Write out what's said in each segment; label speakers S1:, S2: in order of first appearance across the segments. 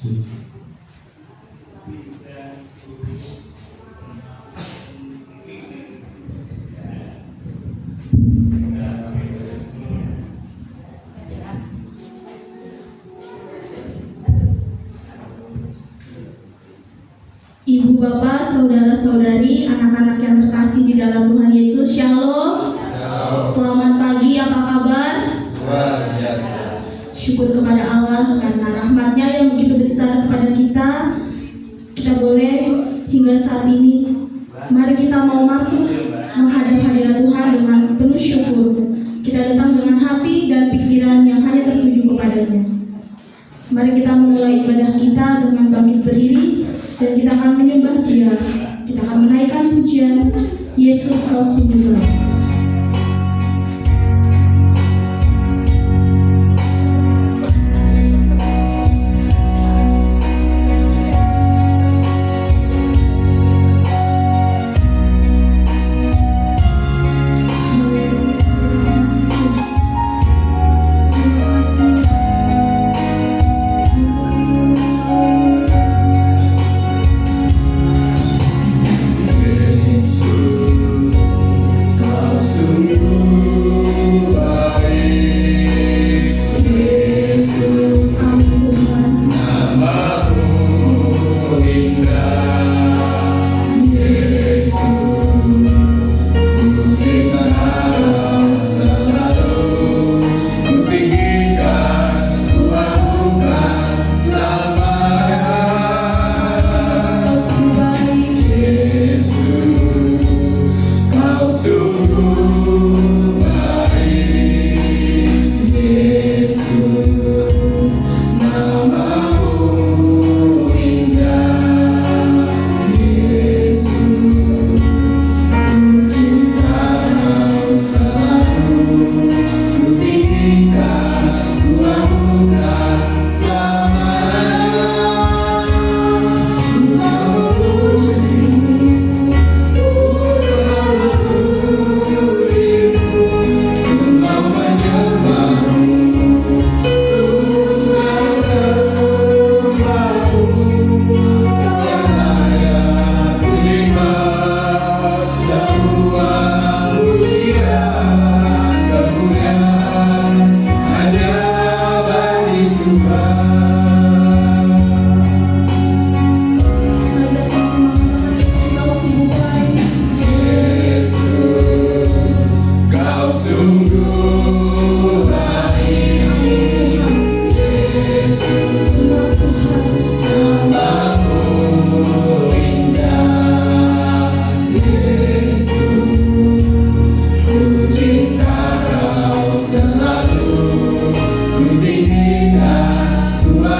S1: Ibu, Bapak, saudara-saudari, anak-anak yang terkasih di dalam Tuhan Yesus, Shalom. Selamat pagi, apa kabar?
S2: Luar biasa.
S1: Syukur kepada Allah karena rahmat-Nya yang begitu besar kepada kita. Kita boleh hingga saat ini, mari kita mau masuk menghadap hadirat Tuhan dengan penuh syukur. Kita datang dengan hati dan pikiran yang hanya tertuju kepadanya. Mari kita memulai ibadah kita dengan bangkit berdiri, dan kita akan menyembah Dia. Kita akan menaikkan pujian Yesus Kau sungguh baik.
S2: Ku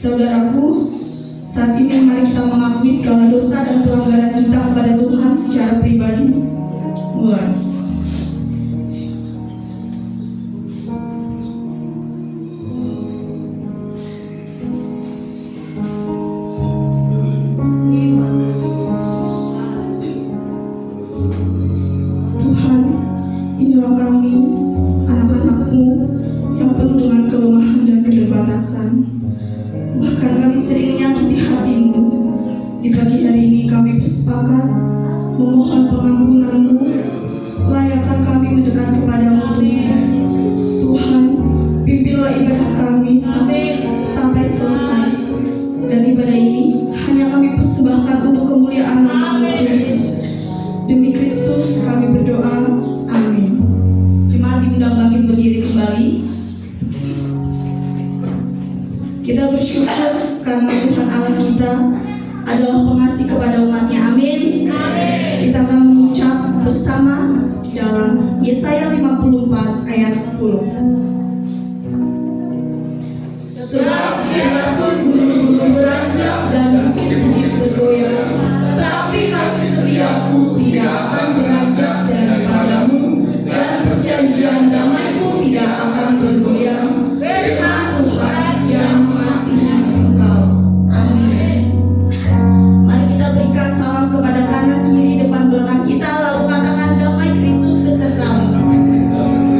S1: Saudaraku, saat ini mari kita mengakui segala dosa dan pelanggaran kita kepada Tuhan secara pribadi. Mulai. Tuhan, inilah kami, anak-anak-Mu yang penuh dengan kelemahan dan keterbatasan. Bahkan kami sering menyakiti hati-Mu. Di pagi hari ini kami bersepakat memohon pengampunan-Mu. Layakkan kami mendekat kepada-Mu, Tuhan. Tuhan, pimpinlah ibadah kami sampai selesai. Dan ibadah ini hanya kami persembahkan untuk kemuliaan nama-Mu, Tuhan. Demi Kristus kami berdoa. Amin. Jemaat diundang bangkit berdiri kembali. Kita bersyukur karena Tuhan Allah kita adalah pengasih kepada umatnya. Amin. Kita akan mengucap bersama dalam Yesaya 54 ayat 10. Sebab biarpun gunung-gunung beranjak dan bukit-bukit bergoyang, tetapi kasih setiaku tidak akan beranjak daripadamu, dan perjanjian damaiku tidak akan bergoyang. Firman Tuhan yang mengasihi engkau. Amin. Mari kita berikan salam kepada kanan kiri depan belakang kita, lalu katakan damai Kristus besertamu.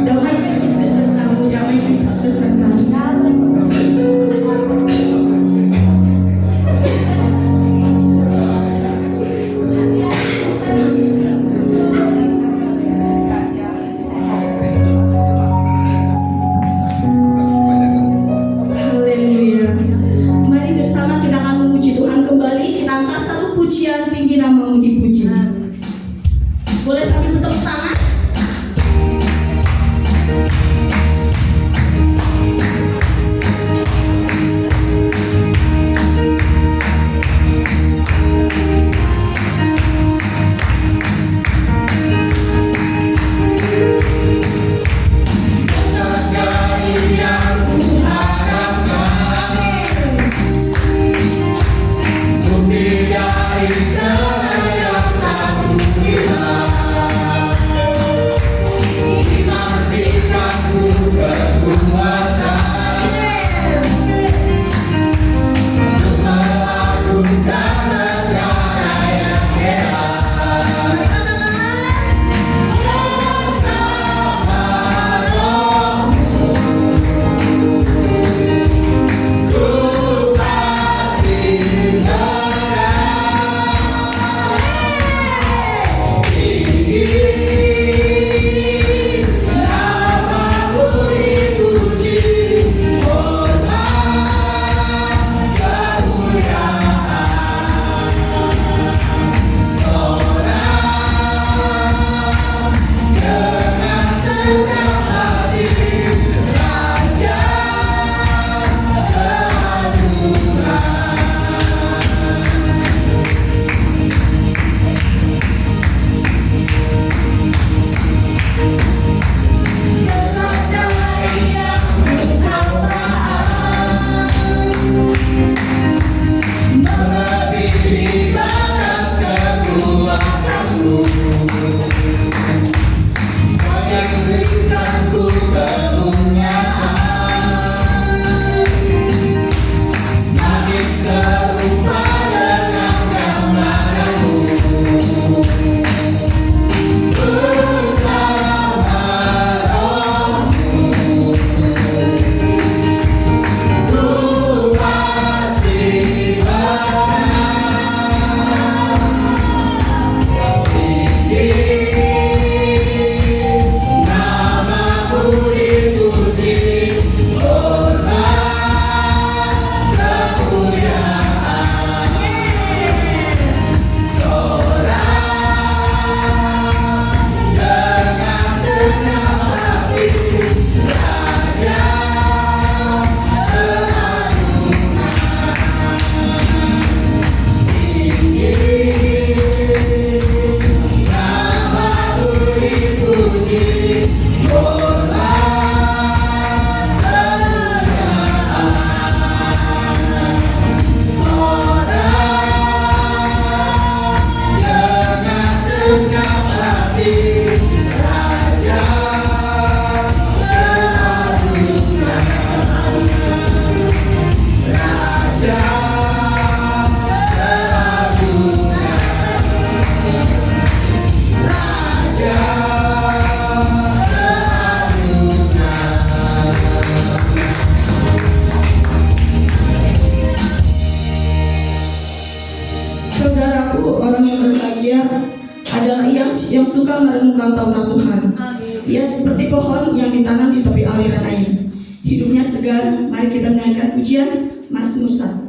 S1: Damai Kristus besertamu. Damai Kristus besertamu. yang suka merenungkan Taurat Tuhan. Ia seperti pohon yang ditanam di tepi aliran air. Hidupnya segar. Mari kita menyanyikan pujian Mazmur 1.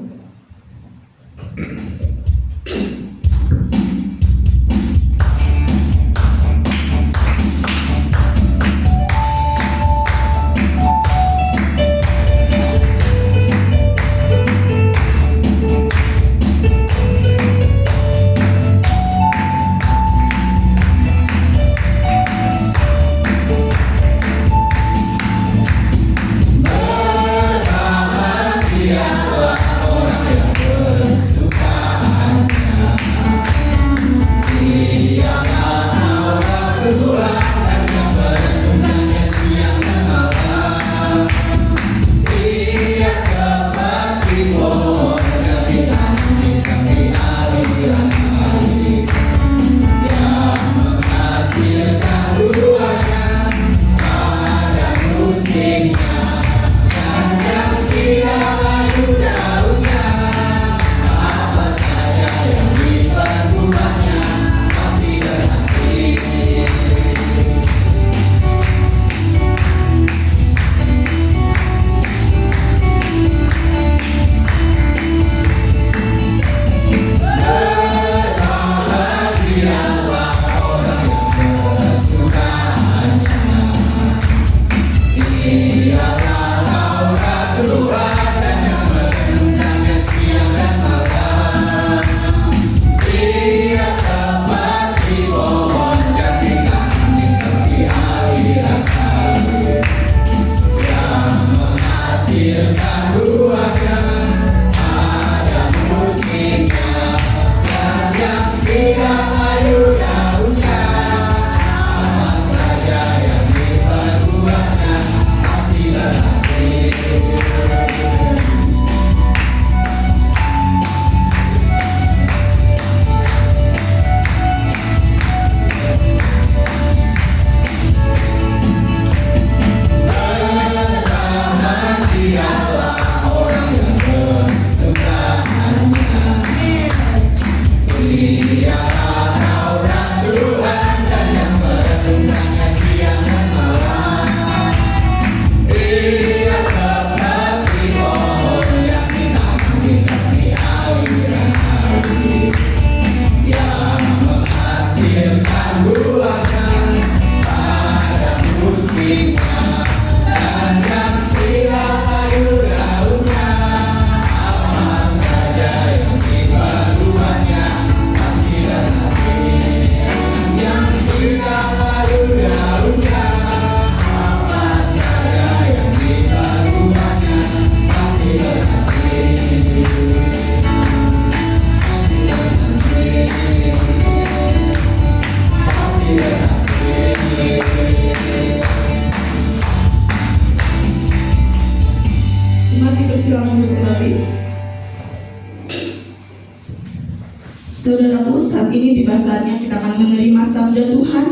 S2: Saudaraku, saat ini tiba saatnya kita akan menerima sabda Tuhan.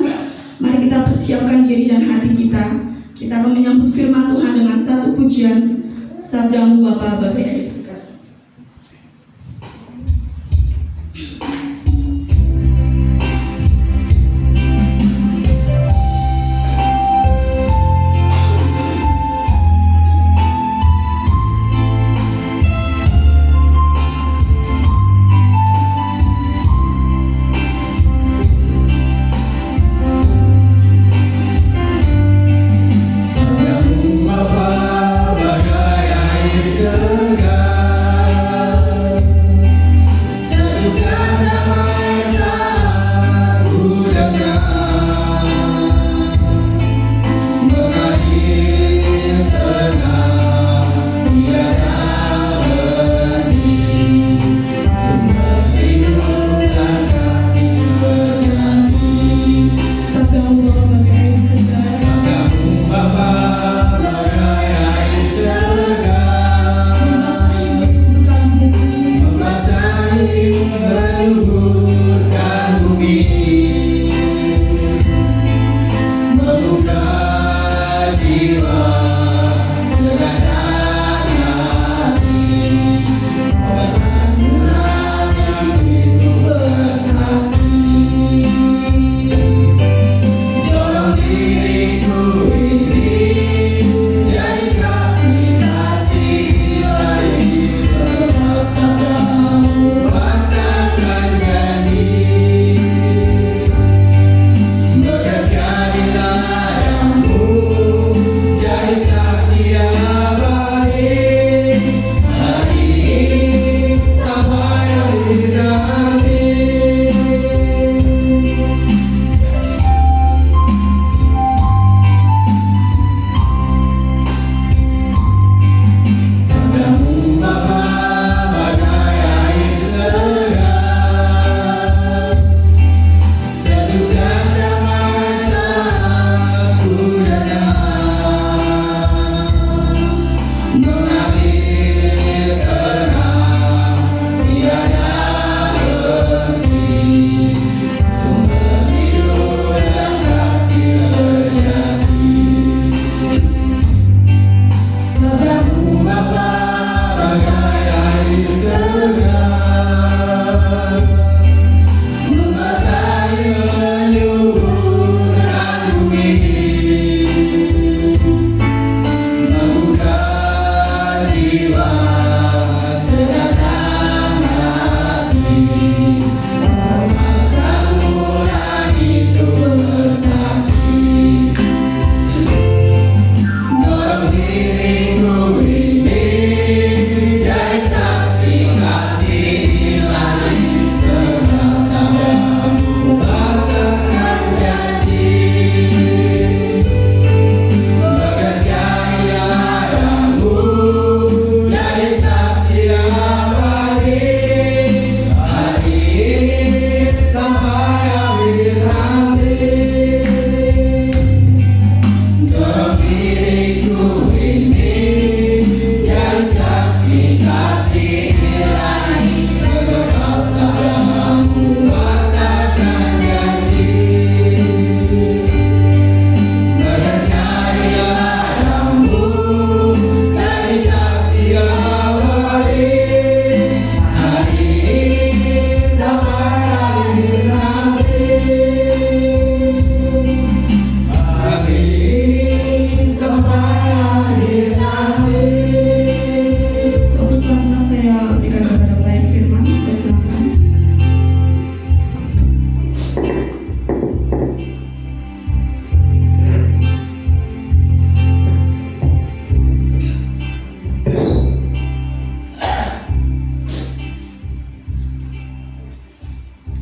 S2: Mari kita persiapkan diri dan hati kita. Kita akan menyambut firman Tuhan dengan satu pujian, Sabdamu Bapa Bagai Air Segar.
S3: Sabdamu Bapa bagai air segar.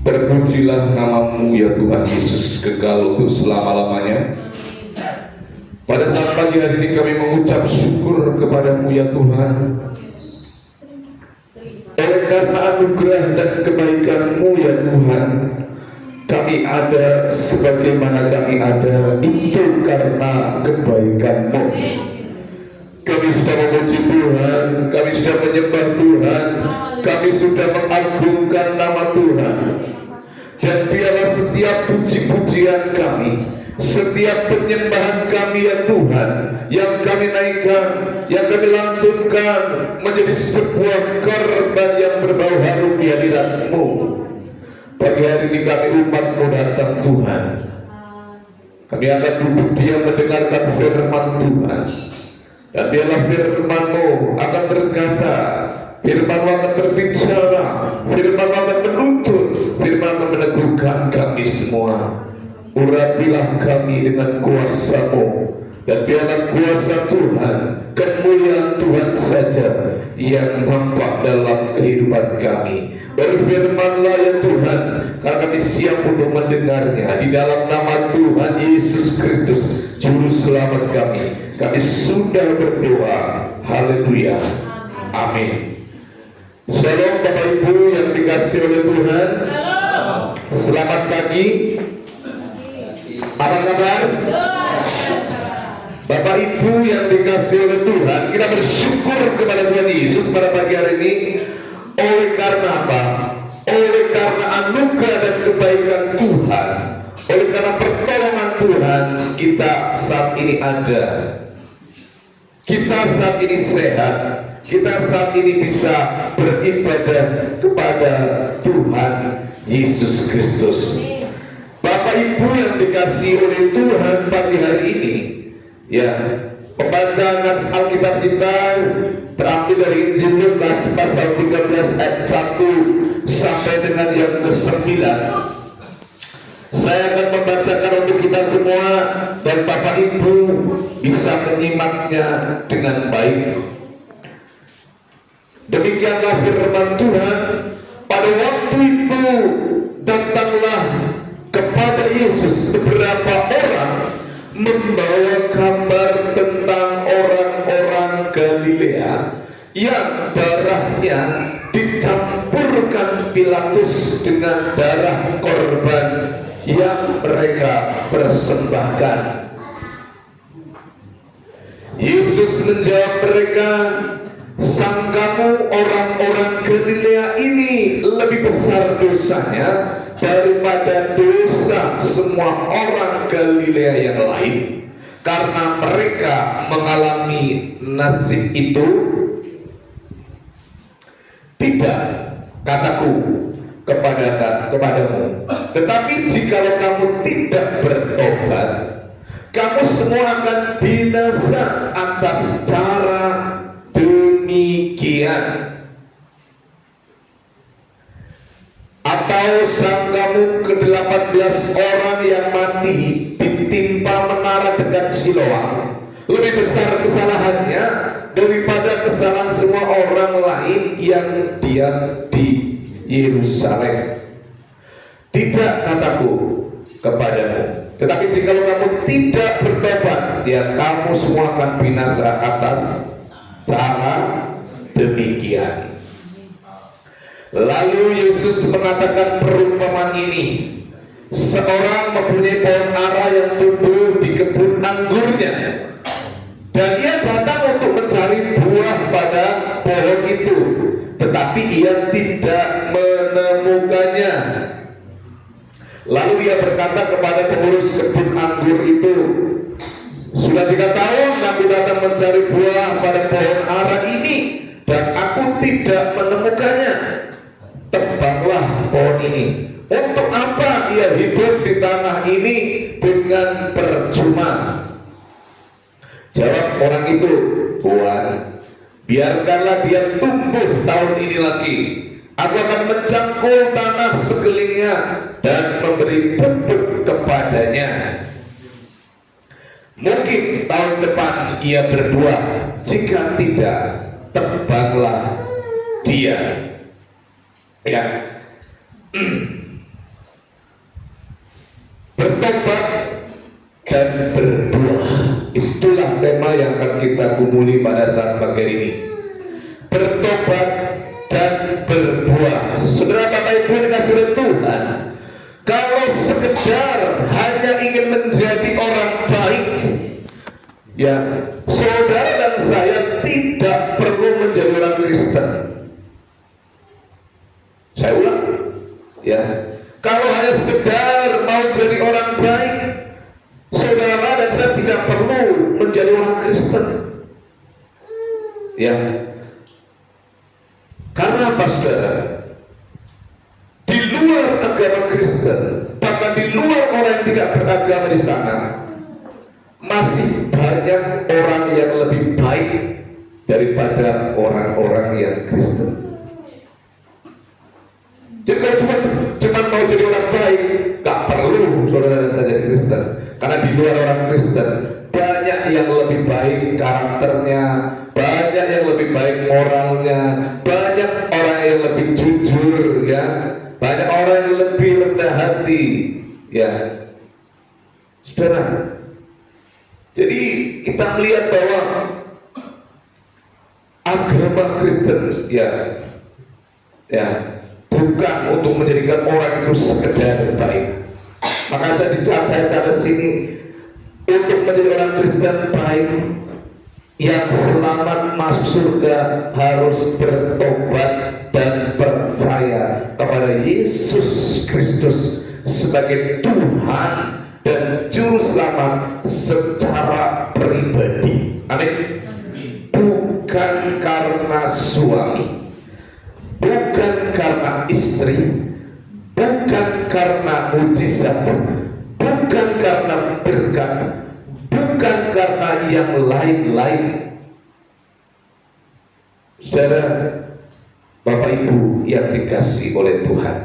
S3: Terpujilah namamu ya Tuhan Yesus kekal untuk selama-lamanya. Pada saat pagi hari ini kami mengucap syukur kepadamu ya Tuhan, oleh karena anugerah dan kebaikan-Mu ya Tuhan, kami ada sebagaimana kami ada, itu karena kebaikan-Mu. Kami sudah memuji Tuhan, kami sudah menyembah Tuhan, kami sudah mengagungkan nama Tuhan. Dan biarlah setiap puji-pujian kami, setiap penyembahan kami ya Tuhan, yang kami naikkan, yang kami lantunkan, menjadi sebuah korban yang berbau harum di hadirat-Mu. Pagi hari ini kami umat-Mu datang Tuhan, kami akan duduk diam mendengarkan firman Tuhan. Dan biarlah firman-Mu akan berkata, firman-Mu akan berbicara, firman-Mu akan menuntun, firman akan meneguhkan kami semua. Urapilah kami dengan kuasa-Mu, dan biarlah kuasa Tuhan, kemuliaan Tuhan saja yang nampak dalam kehidupan kami. Berfirmanlah ya Tuhan, karena kami siap untuk mendengarnya. Di dalam nama Tuhan Yesus Kristus, Juru Selamat kami, kami sudah berdoa. Haleluya, amin. Shalom Bapak Ibu yang dikasihi oleh Tuhan. Selamat pagi. Apa kabar? Bapak Ibu yang dikasihi oleh Tuhan, kita bersyukur kepada Tuhan Yesus pada pagi hari ini. Oleh karena apa? Oleh karena anugerah dan kebaikan Tuhan, oleh karena pertolongan Tuhan, kita saat ini ada. Kita saat ini sehat. Kita saat ini bisa beribadah kepada Tuhan Yesus Kristus. Bapak Ibu yang dikasihi oleh Tuhan pagi hari ini, ya, pembacaan Alkitab kita terambil dari Injil Lukas pasal 13 ayat 1 sampai dengan yang ke-9. Saya akan membacakan untuk kita semua dan Bapak Ibu bisa menyimaknya dengan baik. Demikianlah firman Tuhan. Pada waktu itu datanglah kepada Yesus beberapa orang membawa kabar tentang orang-orang Galilea yang darahnya dicampurkan Pilatus dengan darah korban yang mereka persembahkan. Yesus menjawab mereka, sangkamu orang-orang Galilea ini lebih besar dosanya daripada dosa semua orang Galilea yang lain, karena mereka mengalami nasib itu? Tidak, kataku kepadamu, tetapi jikalau kamu tidak bertobat, kamu semua akan binasa atas cara demikian. Atau sangkamu ke-18 orang yang mati ditimpa menara dekat Siloam, lebih besar kesalahannya daripada kesalahan semua orang lain yang diam di Yerusalem. Tidak, kataku kepadamu, tetapi jika kamu tidak bertobat, ya kamu semua akan binasa atas cara demikian. Lalu Yesus mengatakan perumpamaan ini. Seorang mempunyai pohon ara yang tumbuh di kebun anggurnya, dan ia datang untuk mencari buah pada pohon itu, tetapi ia tidak menemukannya. Lalu ia berkata kepada pengurus kebun anggur itu, sudah 3 tahun aku datang mencari buah pada pohon ara ini, dan aku tidak menemukannya. Tebanglah pohon ini. Untuk apa ia hidup di tanah ini dengan percuma? Jawab orang itu, Tuhan, biarkanlah dia tumbuh tahun ini lagi. Aku akan mencangkul tanah sekelilingnya dan memberi pupuk kepadanya. Mungkin tahun depan ia berbuah, jika tidak, tebanglah dia. Ya. Bertobat dan berbuah, itulah tema yang akan kita gumuli pada saat pagi ini. Bertobat dan berbuah. Saudara, Bapak Ibu dikasih oleh Tuhan, kalau sekedar hanya ingin menjadi orang baik, ya, saudara dan saya tidak perlu menjadi orang Kristen. Saya ulang, ya, kalau hanya sekedar mau jadi orang baik, saudara dan saya tidak perlu menjadi orang Kristen. Ya, karena apa, saudara? Di luar agama Kristen, bahkan di luar orang yang tidak beragama di sana, masih banyak orang yang lebih baik daripada orang-orang yang Kristen. Jadi kalau cuma mau jadi orang baik, gak perlu saudara dan saya jadi Kristen. Karena di luar orang Kristen banyak yang lebih baik karakternya, banyak yang lebih baik moralnya, banyak orang yang lebih jujur, ya, banyak orang yang lebih rendah hati, ya, saudara. Jadi kita melihat bahwa agama Kristen, ya, bukan untuk menjadikan orang itu sekedar baik. Maka saya dicatat sini, untuk menjadi orang Kristen baik yang selamat masuk surga harus bertobat dan percaya kepada Yesus Kristus sebagai Tuhan dan Juru Selamat secara pribadi. Amin. Bukan karena suami, bukan karena istri, bukan karena mujizat, bukan karena berkat, bukan karena yang lain-lain. Saudara, Bapak Ibu yang dikasihi oleh Tuhan,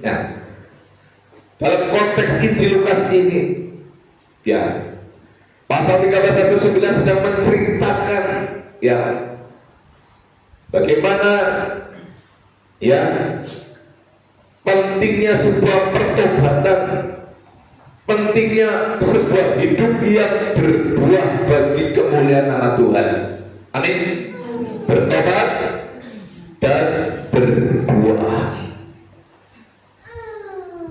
S3: ya, dalam konteks Injil Lukas ini, ya, pasal 13:19 sedang menceritakan, ya, bagaimana, ya, pentingnya sebuah pertobatan, pentingnya sebuah hidup yang berbuah bagi kemuliaan nama Tuhan. Amin. Bertobat dan berbuah.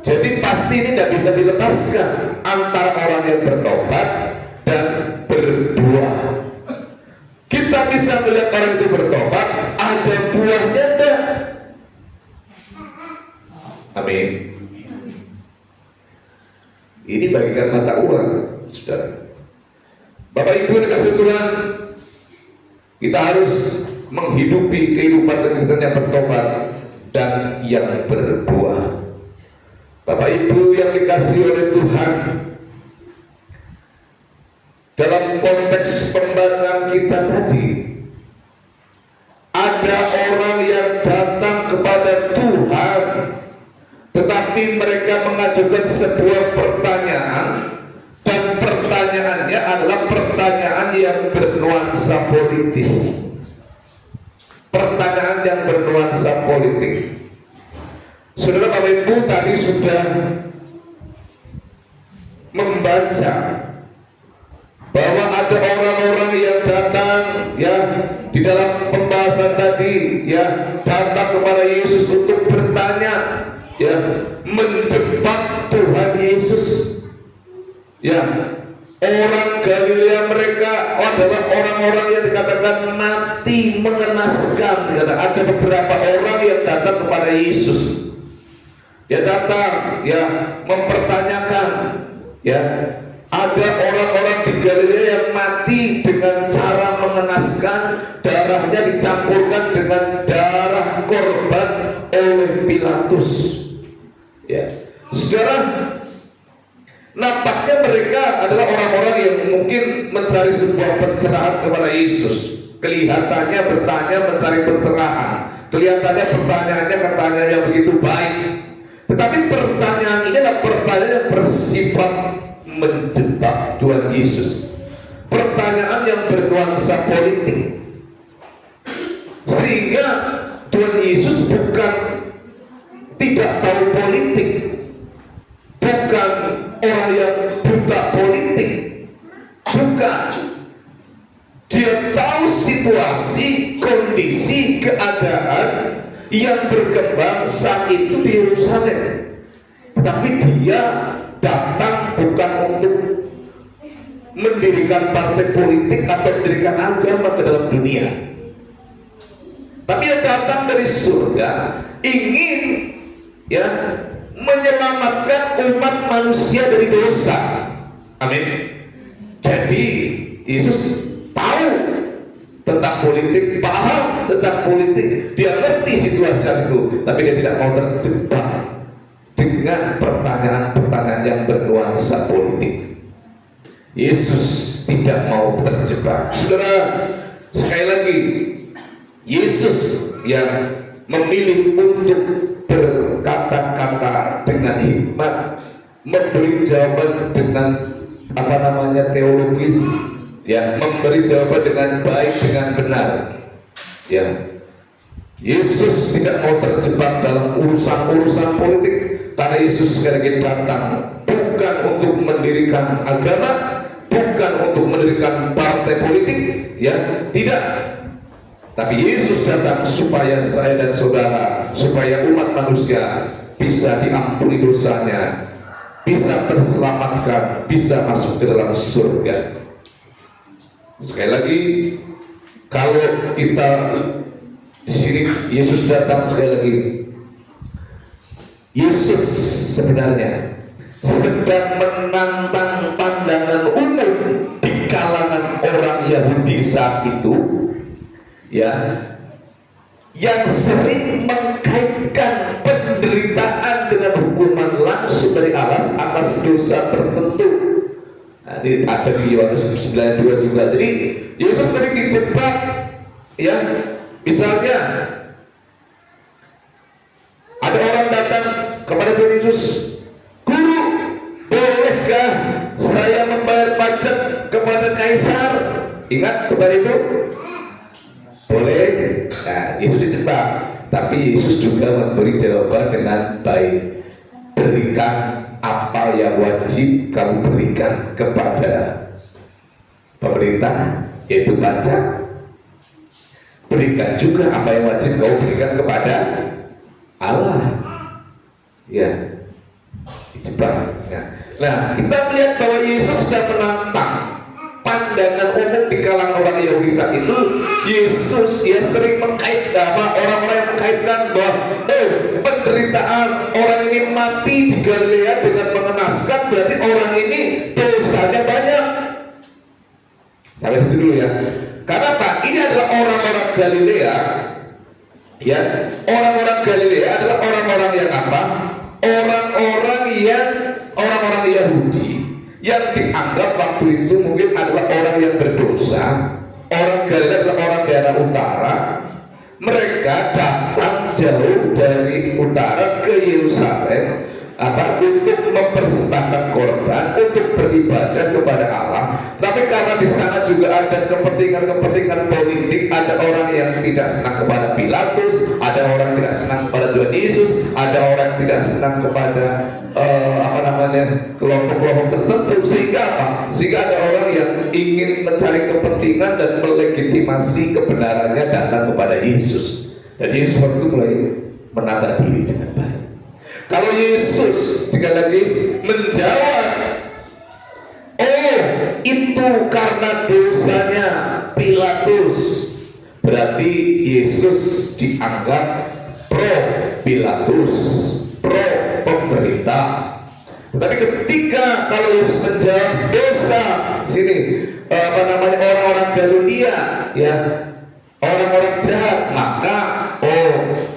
S3: Jadi pasti ini tidak bisa dilepaskan antara orang yang bertobat dan berbuah. Kita bisa melihat orang itu bertobat, ada buahnya enggak? Amin. Ini bagikan mata uang, saudara. Bapak Ibu dikasih Tuhan, kita harus menghidupi kehidupan kekristenan yang bertobat dan yang berbuah. Bapak Ibu yang dikasih oleh Tuhan, dalam konteks pembacaan kita tadi, ada orang yang datang kepada Tuhan, tetapi mereka mengajukan sebuah pertanyaan, dan pertanyaan pertanyaannya adalah pertanyaan yang bernuansa politis. Pertanyaan yang bernuansa politik. Saudara Bapak Ibu tadi sudah membaca bahwa ada orang-orang yang datang ya di dalam pembahasan tadi ya, datang kepada Yesus untuk bertanya ya, menjebak Tuhan Yesus ya. Orang Galilea mereka adalah orang-orang yang dikatakan mati mengenaskan. Ada beberapa orang yang datang kepada Yesus, ya datang ya mempertanyakan ya, ada orang-orang di Galilea yang mati dengan cara mengenaskan, darahnya dicampurkan dengan darah korban oleh Pilatus ya. Saudara, nampaknya mereka adalah orang-orang yang mungkin mencari sebuah pencerahan kepada Yesus. Kelihatannya bertanya mencari pencerahan, kelihatannya pertanyaannya yang begitu baik. Tetapi pertanyaan ini adalah pertanyaan yang bersifat menjebak Tuhan Yesus. Pertanyaan yang bernuansa politik. Sehingga Tuhan Yesus bukan tidak tahu politik, bukan orang yang buta politik, bukan. Dia tahu situasi, kondisi, keadaan yang berkembang saat itu di Yerusalem. Tetapi dia datang bukan untuk mendirikan partai politik atau mendirikan agama ke dalam dunia, tapi dia datang dari surga, ingin ya menyelamatkan umat manusia dari dosa. Amin. Jadi Yesus tahu tentang politik, paham tentang politik, dia ngerti situasi itu, tapi dia tidak mau terjebak dengan pertanyaan-pertanyaan yang bernuansa politik. Yesus tidak mau terjebak. Saudara, sekali lagi, Yesus yang memilih untuk berkata-kata dengan hikmat, memberi jawaban dengan teologis, ya, memberi jawaban dengan baik, dengan benar. Ya, Yesus tidak mau terjebak dalam urusan-urusan politik, karena Yesus sekali lagi datang bukan untuk mendirikan agama, bukan untuk mendirikan partai politik, ya, tidak. Tapi Yesus datang supaya saya dan saudara, supaya umat manusia bisa diampuni dosanya, bisa terselamatkan, bisa masuk ke dalam surga. Sekali lagi, kalau kita di sini Yesus datang, sekali lagi, Yesus sebenarnya sedang menantang pandangan umum di kalangan orang Yahudi saat itu, ya, yang sering mengkaitkan penderitaan dengan hukuman langsung dari Allah atas dosa tertentu. Nah, ini ada di Yohanes 9:2 juga. Jadi Yesus sering dijebak, ya. Misalnya ada orang datang kepada Tuhan Yesus, "Guru, bolehkah saya membayar pajak kepada Kaisar?" Ingat kepada itu? Boleh. Nah, Yesus dijebak, tapi Yesus juga memberi jawaban dengan baik. Berikan apa yang wajib kamu berikan kepada pemerintah, yaitu pajak. Berikan juga apa yang wajib kamu berikan kepada Allah. Ya, dijebak. Nah, kita melihat bahwa Yesus sudah menantang pandangan umum di kalangan orang Yahudi saat itu. Yesus ya sering mengkaitkan, orang-orang yang mengkaitkan bahwa penderitaan orang ini mati di Galilea dengan mengenaskan, berarti orang ini dosanya banyak. Sampai situ dulu ya. Karena apa? Ini adalah orang-orang Galilea, ya. Orang-orang Galilea adalah orang-orang yang apa? Orang-orang Yahudi yang dianggap waktu itu mungkin adalah orang yang berdosa. Orang Galilea adalah orang daerah utara. Mereka datang jauh dari utara ke Yerusalem untuk mempersembahkan korban, untuk beribadah kepada Allah. Tapi karena di sana juga ada kepentingan politik, ada orang yang tidak senang kepada Pilatus, ada orang tidak senang kepada Tuhan Yesus, ada orang tidak senang kepada kelompok-kelompok tertentu, sehingga ada orang yang ingin mencari kepentingan dan melegitimasi kebenarannya datang kepada Yesus. Dan Yesus waktu itu mulai menata diri dengan baik. Kalau Yesus sekali lagi menjawab, oh itu karena dosanya Pilatus, berarti Yesus dianggap pro Pilatus, pro pemerintah. Tapi ketika kalau Yesus menjawab dosa sini orang-orang Galilea, ya orang-orang jahat, maka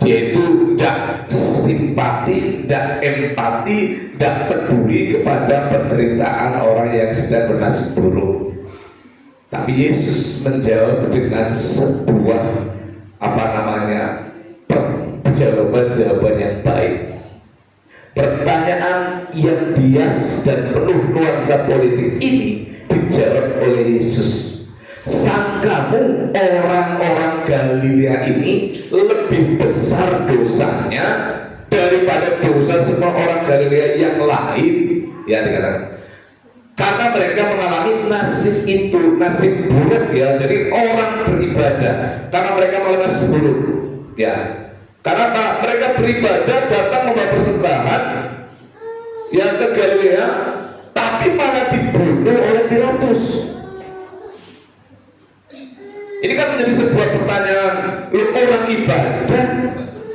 S3: dia itu tidak simpati, tidak empati, tidak peduli kepada penderitaan orang yang sedang bernasib buruk. Tapi Yesus menjawab dengan sebuah jawaban yang baik. Pertanyaan yang bias dan penuh nuansa politik ini dijawab oleh Yesus. Sangkamu orang-orang Galilea ini lebih besar dosanya daripada dosa semua orang Galilea yang lain? Ya, dikatakan karena mereka mengalami nasib itu, nasib buruk, ya. Jadi orang beribadah karena mereka mengalami nasib buruk, ya. Karena mereka beribadah, datang membawa persembahan yang ke Galilea, tapi malah dibunuh oleh Pilatus. Ini kan menjadi sebuah pertanyaan. Orang ibadah,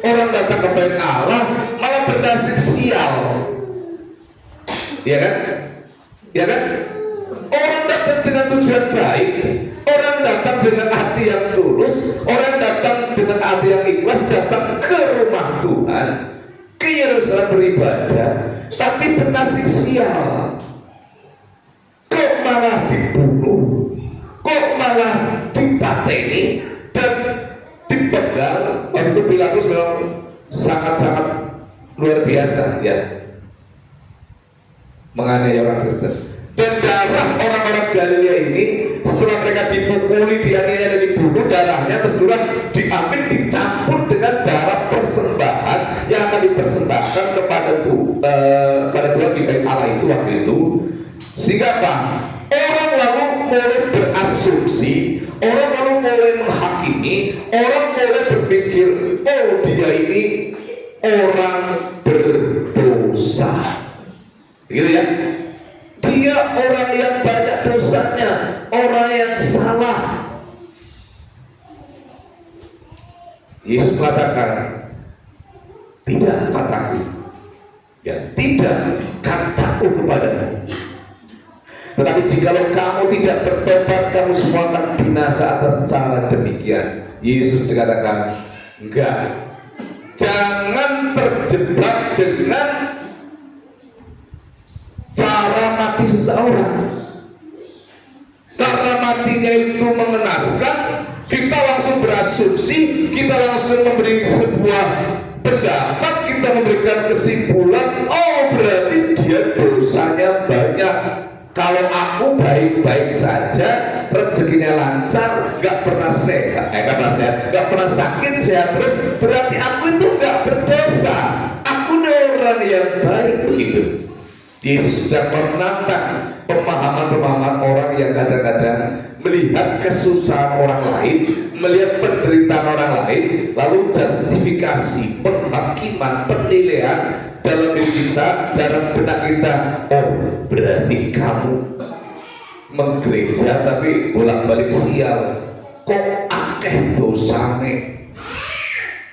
S3: orang datang ke bait Allah, malah bernasib sial, ya kan? Ya kan? Orang datang dengan tujuan baik, orang datang dengan hati yang tulus, orang datang dengan hati yang ikhlas, datang ke rumah Tuhan, ke Yerusalem beribadah, tapi bernasib sial. Kok malah dibunuh? Kok malah dipateni dan dipenggal? Waktu itu Pilatus memang sangat-sangat luar biasa, ya, menganiaya orang Kristen. Dan darah orang-orang Galilea ini setelah mereka dipukuli, dianiaya dan dibunuh, darahnya tercurah, diambil, dicampur dengan darah persembahan yang akan dipersembahkan kepada Tuhan di bait Allah itu waktu itu. Sehingga apa? Orang lalu mulai berasumsi, orang lalu mulai menghakimi, orang mulai berpikir, oh dia ini orang berdosa, gitu ya. Dia orang yang banyak dosanya, orang yang salah. Yesus mengatakan, tidak kataku, ya tidak kataku kepadamu. Tetapi jikalau kamu tidak bertobat, kamu semua akan binasa atas cara demikian. Yesus dikatakan, enggak, jangan terjebak dengan cara mati seseorang. Karena matinya itu mengenaskan, kita langsung berasumsi, kita langsung memberi sebuah pendapat, kita memberikan kesimpulan, oh berarti dia dosanya banyak. Kalau aku baik-baik saja, rezekinya lancar, gak pernah sehat, gak pernah sakit, sehat terus, berarti aku itu gak berdosa. Aku orang yang baik, begitu. Yesus sudah menantang pemahaman-pemahaman orang yang kadang-kadang melihat kesusahan orang lain, melihat penderitaan orang lain, lalu justifikasi, penghakiman, penilaian dalam diri kita, dalam benak kita. Oh, berarti kamu menggereja tapi bolak-balik sial, kok akeh dosane.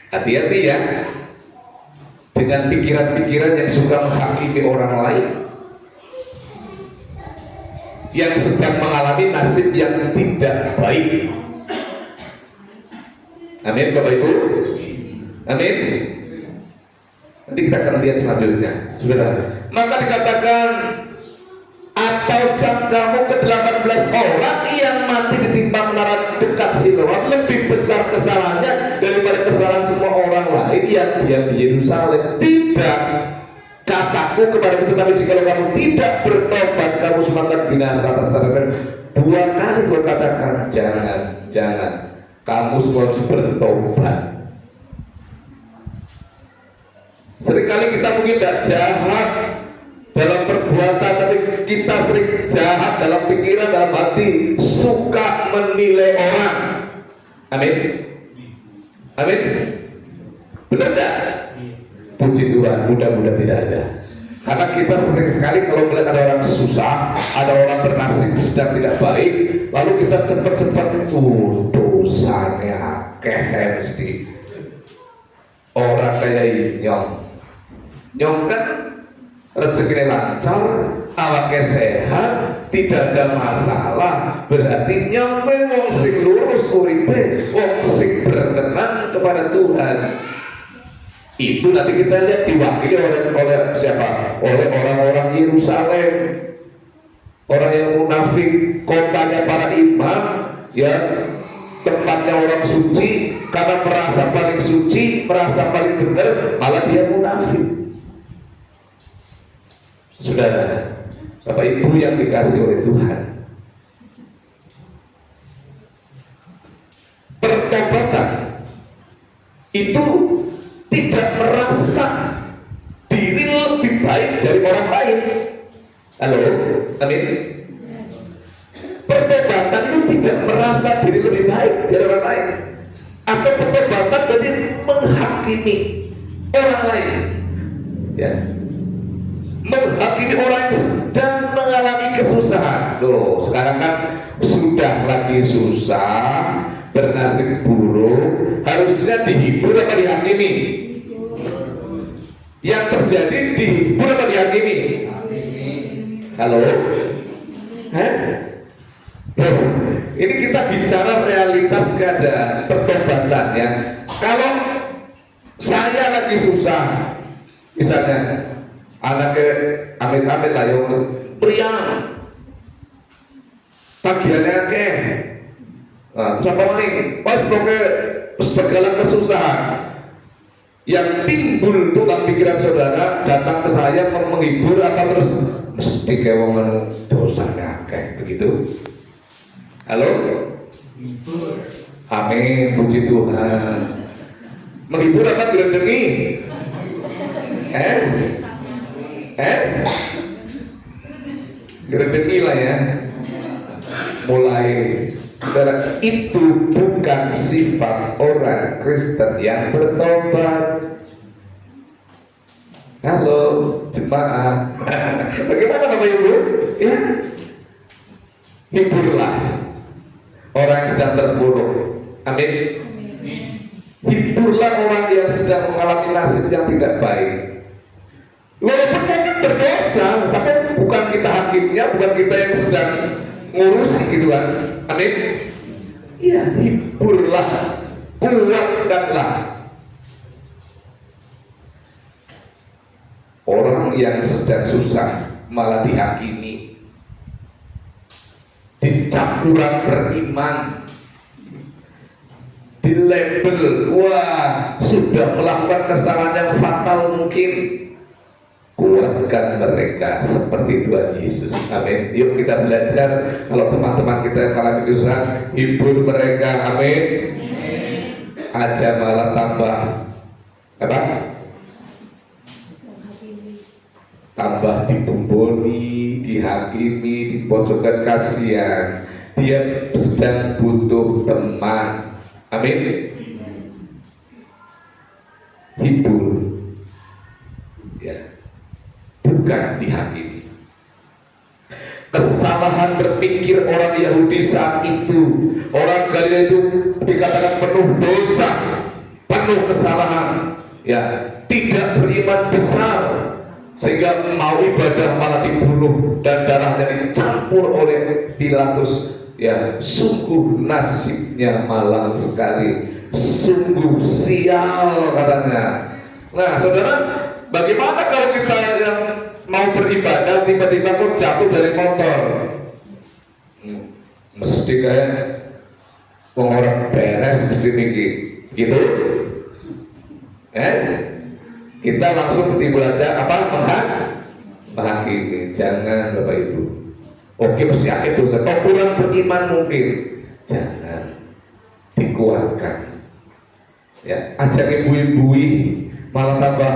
S3: Hati-hati ya dengan pikiran-pikiran yang suka menghakimi orang lain yang sedang mengalami nasib yang tidak baik. Amin, Bapak Ibu. Amin. Nanti kita akan lihat selanjutnya, saudara. Maka dikatakan, atau sangkamu ke-18 orang yang mati ditimpa menara dekat Siloam lebih besar kesalahannya daripada kesalahan semua orang lain yang diam di Yerusalem? Tidak. Kataku kepada itu, tapi jika kamu tidak bertobat, kamu semakin binasa. Dua kali Tuhan katakan, jangan. Kamu semua harus bertobat. Seringkali kita mungkin tidak jahat dalam perbuatan, tapi kita sering jahat dalam pikiran, dalam hati, suka menilai orang. Amin. Amin. Benar tidak? Puji Tuhan, mudah-mudahan tidak ada. Karena kita sering sekali kalau melihat ada orang susah, ada orang bernasib sedang tidak baik, lalu kita cepat-cepat, dosanya akeh mesti. Orang kayak nyong kan rezekinya lancar, awaknya sehat, tidak ada masalah, berarti nyong wong sing lurus uripe, wong sing berkenan kepada Tuhan. Itu nanti kita lihat diwakili oleh siapa? Oleh orang-orang Yerusalem, orang yang munafik, kotanya para imam, ya, tempatnya orang suci, karena merasa paling suci, merasa paling benar, malah dia munafik. Saudara, Bapak Ibu yang dikasih oleh Tuhan, pertobatan itu tidak merasa diri lebih baik dari orang lain. Halo, amin. Pertobatan itu tidak merasa diri lebih baik dari orang lain, atau pertobatan jadi menghakimi orang lain, ya, menghakimi orang yang sedang mengalami kesusahan. Loh, sekarang kan sudah lagi susah, bernasib buruk, harusnya dihibur apa dihakimi? Yang terjadi dihibur apa dihakimi? Halo? Loh, ini kita bicara realitas keadaan pertobatan, ya. Kalau saya lagi susah, misalnya anaknya amit-amit lah yang pria tagihannya ke siapa maning pas pokoknya segala kesusahan yang timbul dalam pikiran saudara datang ke saya menghibur apa terus mesti kewongan dosanya kayak begitu. Halo? Amin, puji Tuhan. Menghibur apa gerendengi? Gerendengi lah ya. Mulai, saudara, itu bukan sifat orang Kristen yang bertobat. Halo jemaah, bagaimana Bapak Ibu? Ya, hiburlah orang yang sedang terpuruk. Amin. Hiburlah orang yang sedang mengalami nasib yang tidak baik. Walaupun mungkin berdosa, tapi bukan kita hakimnya, bukan kita yang sedang ngurusi gitu kan. Amin. Ya, hiburlah, kuatkanlah orang yang sedang susah, malah dihakimi, dicap kurang beriman, dilabel, wah sudah melakukan kesalahan yang fatal mungkin. Kuatkan mereka seperti Tuhan Yesus. Amin. Yuk kita belajar. Kalau teman-teman kita yang mengalami kesusahan, hibur mereka. Amin. Aja malah tambah apa? Tambah dibumboni, dihakimi, dipojokkan, kasihan. Dia sedang butuh teman. Amin. Hibur, ya, bukan dihakimi. Kesalahan berpikir orang Yahudi saat itu, orang Galilea itu dikatakan penuh dosa, penuh kesalahan, ya, tidak beriman besar, sehingga mau ibadah malah dibunuh dan darahnya dicampur oleh Pilatus. Ya, sungguh nasibnya malang sekali, sungguh sial katanya. Nah, saudara, bagaimana kalau kita yang mau beribadah tiba-tiba kok jatuh dari motor? Mesti kayak orang beres mesti mikir gitu.
S4: kita langsung timbul aja menghakimi. Jangan Bapak Ibu. Oke, mesti yakin dosa. Kok kurang beriman mungkin. Jangan, dikuatkan. Ya, ajak ibu-ibu malah tambah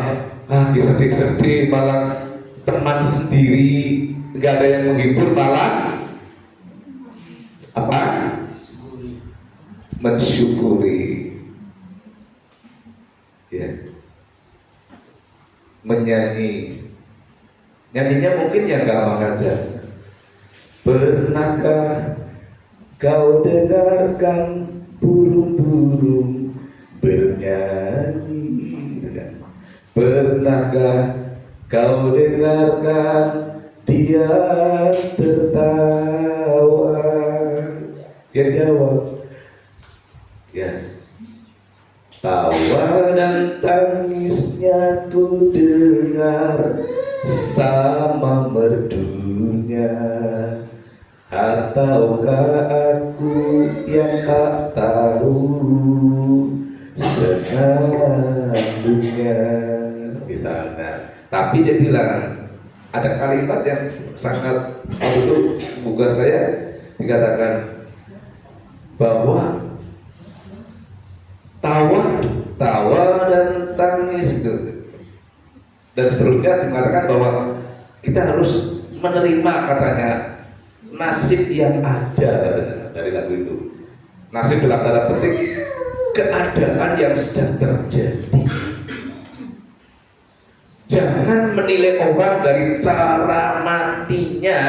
S4: sedih-sedih, malah teman sendiri nggak ada yang menghibur, malah apa? Mensyukuri. Ya. Menyanyi. Nyanyinya mungkin yang gampang aja. Pernahkah kau dengarkan burung-burung bernyanyi? Pernahkah kau dengarkan dia tertawa? Dia jawab, ya. Tawa dan tangisnya ku dengar sama merdunya. Ataukah aku yang tak tahu senandungnya, misalnya. Tapi dia bilang ada kalimat yang sangat itu bukan saya, dikatakan bahwa tawa dan tangis itu dan seterusnya, mengatakan bahwa kita harus menerima, katanya, nasib yang ada dari lagu itu. Nasib dalam tanda petik keadaan yang sedang terjadi. Jangan menilai orang dari cara matinya,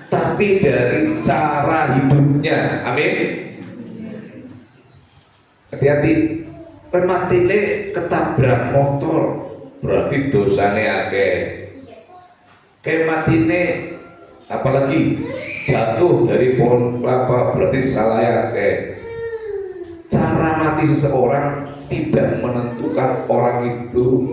S4: tapi dari cara hidupnya. Amin. Hati-hati, pematine ketabrak motor berarti dosane akeh. Kayak matine apalagi jatuh dari pohon kelapa berarti salah akeh. Cara mati seseorang tidak menentukan orang itu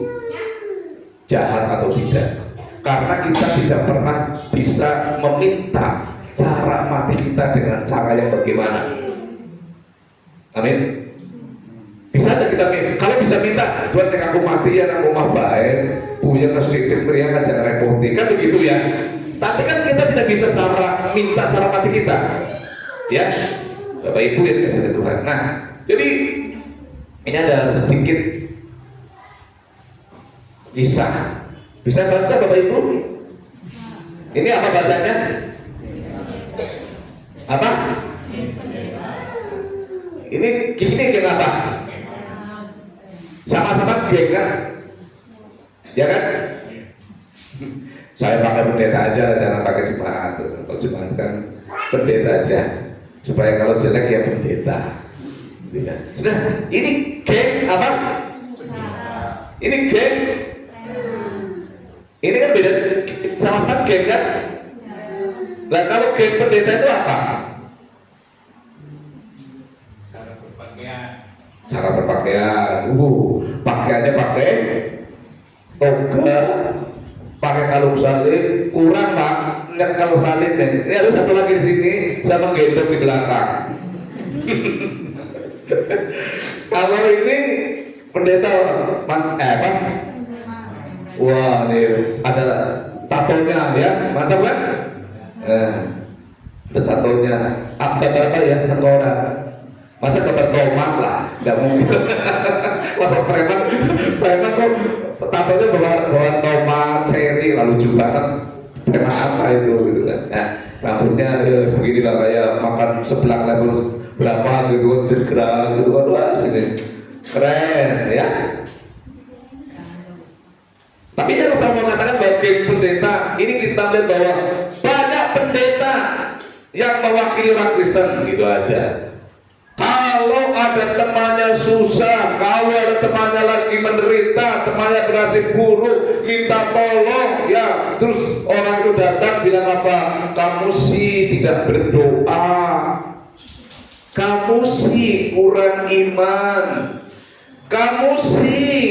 S4: jahat atau tidak, karena kita tidak pernah bisa meminta cara mati kita dengan cara yang bagaimana. Amin. Bisa ada kita minta, kalau bisa minta, Tuhan nek aku mati ya nang omah bae, punya sedikit meriang aja repoti, kan begitu ya. Tapi kan kita tidak bisa minta cara mati kita, ya. Bapak Ibu yang kasih Tuhan. Nah, jadi ini ada sedikit kisah. Bisa baca Bapak Ibu? Ini apa bacanya? Apa? Ini gini kenapa? Sama-sama geng kan? Ya kan? Saya pakai pendeta aja, jangan pakai jemaat. Kalau jemaat kan pendeta aja, supaya kalau jelek ya pendeta. Sudah, ini geng apa? Ini geng. Ini kan beda, sama-sama geng kan? Nah kalau geng pendeta itu apa? Cara berpakaian. Pakaiannya pakai toga, pakai kalung salib, kurang Pak. Lihat kalau salib nih. Ini ada satu lagi di sini, saya menggendong di belakang. Kalau ini pendeta apa? Wah, ini ada tatonya ya, mantap kan? Ada tatonya. Gambar apa ya? Tengkorak. Masa gambar tomat lah, nggak mungkin. Masa preman kok tatonya bawa tomat, ceri, lalu juga kan preman apa itu gitu kan? Nah, rambutnya begini lah kayak makan seblak level berapa gitu, jegrang gitu kan, wah sini keren ya. Tapi yang saya mau katakan bagi pendeta, ini kita lihat bahwa banyak pendeta yang mewakili orang Kristen gitu aja. Kalau ada temannya susah, kalau ada temannya lagi menderita, temannya berhasil buruk, minta tolong, ya terus orang itu datang bilang apa? Kamu sih tidak berdoa, kamu sih kurang iman, kamu sih.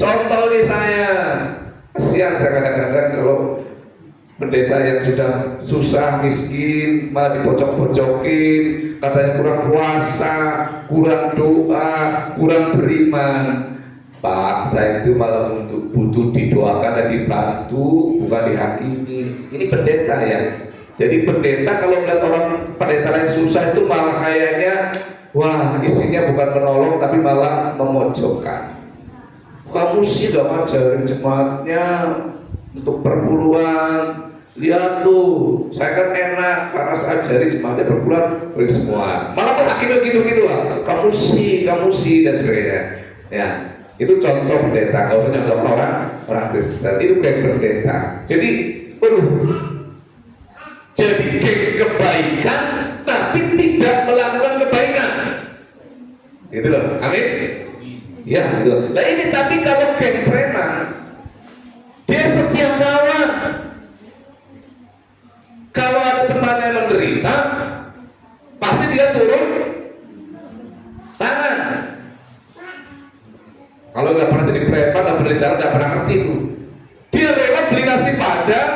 S4: Contoh nih saya, kasihan saya kadang-kadang kalau pendeta yang sudah susah, miskin, malah dipojok-pojokin, katanya kurang puasa, kurang doa, kurang beriman. Pak, saya itu malah untuk butuh didoakan dan dibantu, bukan dihakimi. Ini pendeta ya. Jadi pendeta kalau melihat orang pendeta lain susah itu malah kayaknya, wah isinya bukan menolong tapi malah memojokkan. Kamu sih gak ngajarin jemaatnya untuk perpuluhan. Lihat tuh, saya kan enak karena saya ajari jemaatnya perpuluhan beri semua. Malah menghakimi gitu-gitu lah. Kamu sih dan sebagainya. Ya. Itu contoh pendeta, kalau contoh orang Kristen itu kayak pendeta. Jadi, jadi geng kebaikan tapi tidak melakukan kebaikan. Gitu loh, amin. Ya, gitu. Nah ini tapi kalau geng preman, dia setia kawan. Kalau ada temannya yang menderita, pasti dia turun tangan. Kalau nggak pernah jadi preman, nggak pernah bicara, nggak pernah ngerti itu. Dia rela beli nasi padang,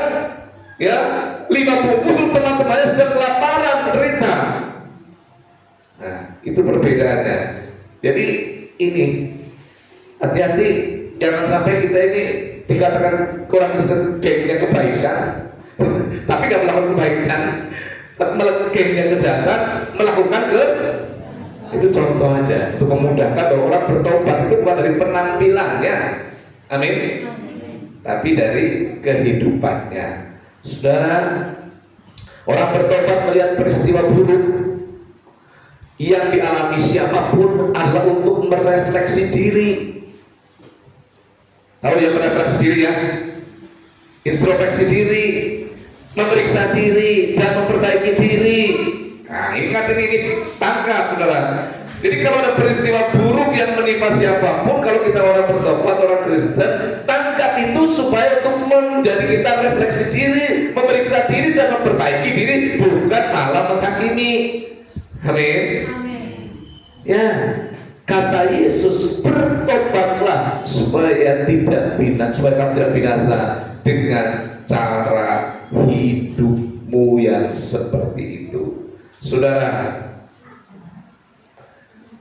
S4: ya 5 bungkus untuk teman-temannya sedang kelaparan, menderita. Nah, itu perbedaannya. Jadi ini hati-hati, jangan sampai kita ini dikatakan kurang gengnya kebaikan, tapi nggak melakukan kebaikan, tapi malah gengnya kejahatan, melakukan itu contoh aja untuk memudahkan bahwa orang bertobat itu bukan dari penampilannya, amin, tapi dari kehidupannya. Saudara, orang bertobat melihat peristiwa buruk yang dialami siapapun adalah untuk merefleksi diri. Tahu ya, merefleksi diri ya, introspeksi diri, memeriksa diri dan memperbaiki diri. Nah, ingat ini tangkap, saudara. Jadi kalau ada peristiwa buruk yang menimpa siapapun, kalau kita orang bertobat, orang Kristen, tangkap itu supaya untuk menjadi kita refleksi diri, memeriksa diri dan memperbaiki diri, bukan malah menghakimi. Amin. Ya, kata Yesus, bertobatlah supaya tidak binasa, supaya kamu tidak binasa dengan cara hidupmu yang seperti itu. Saudara,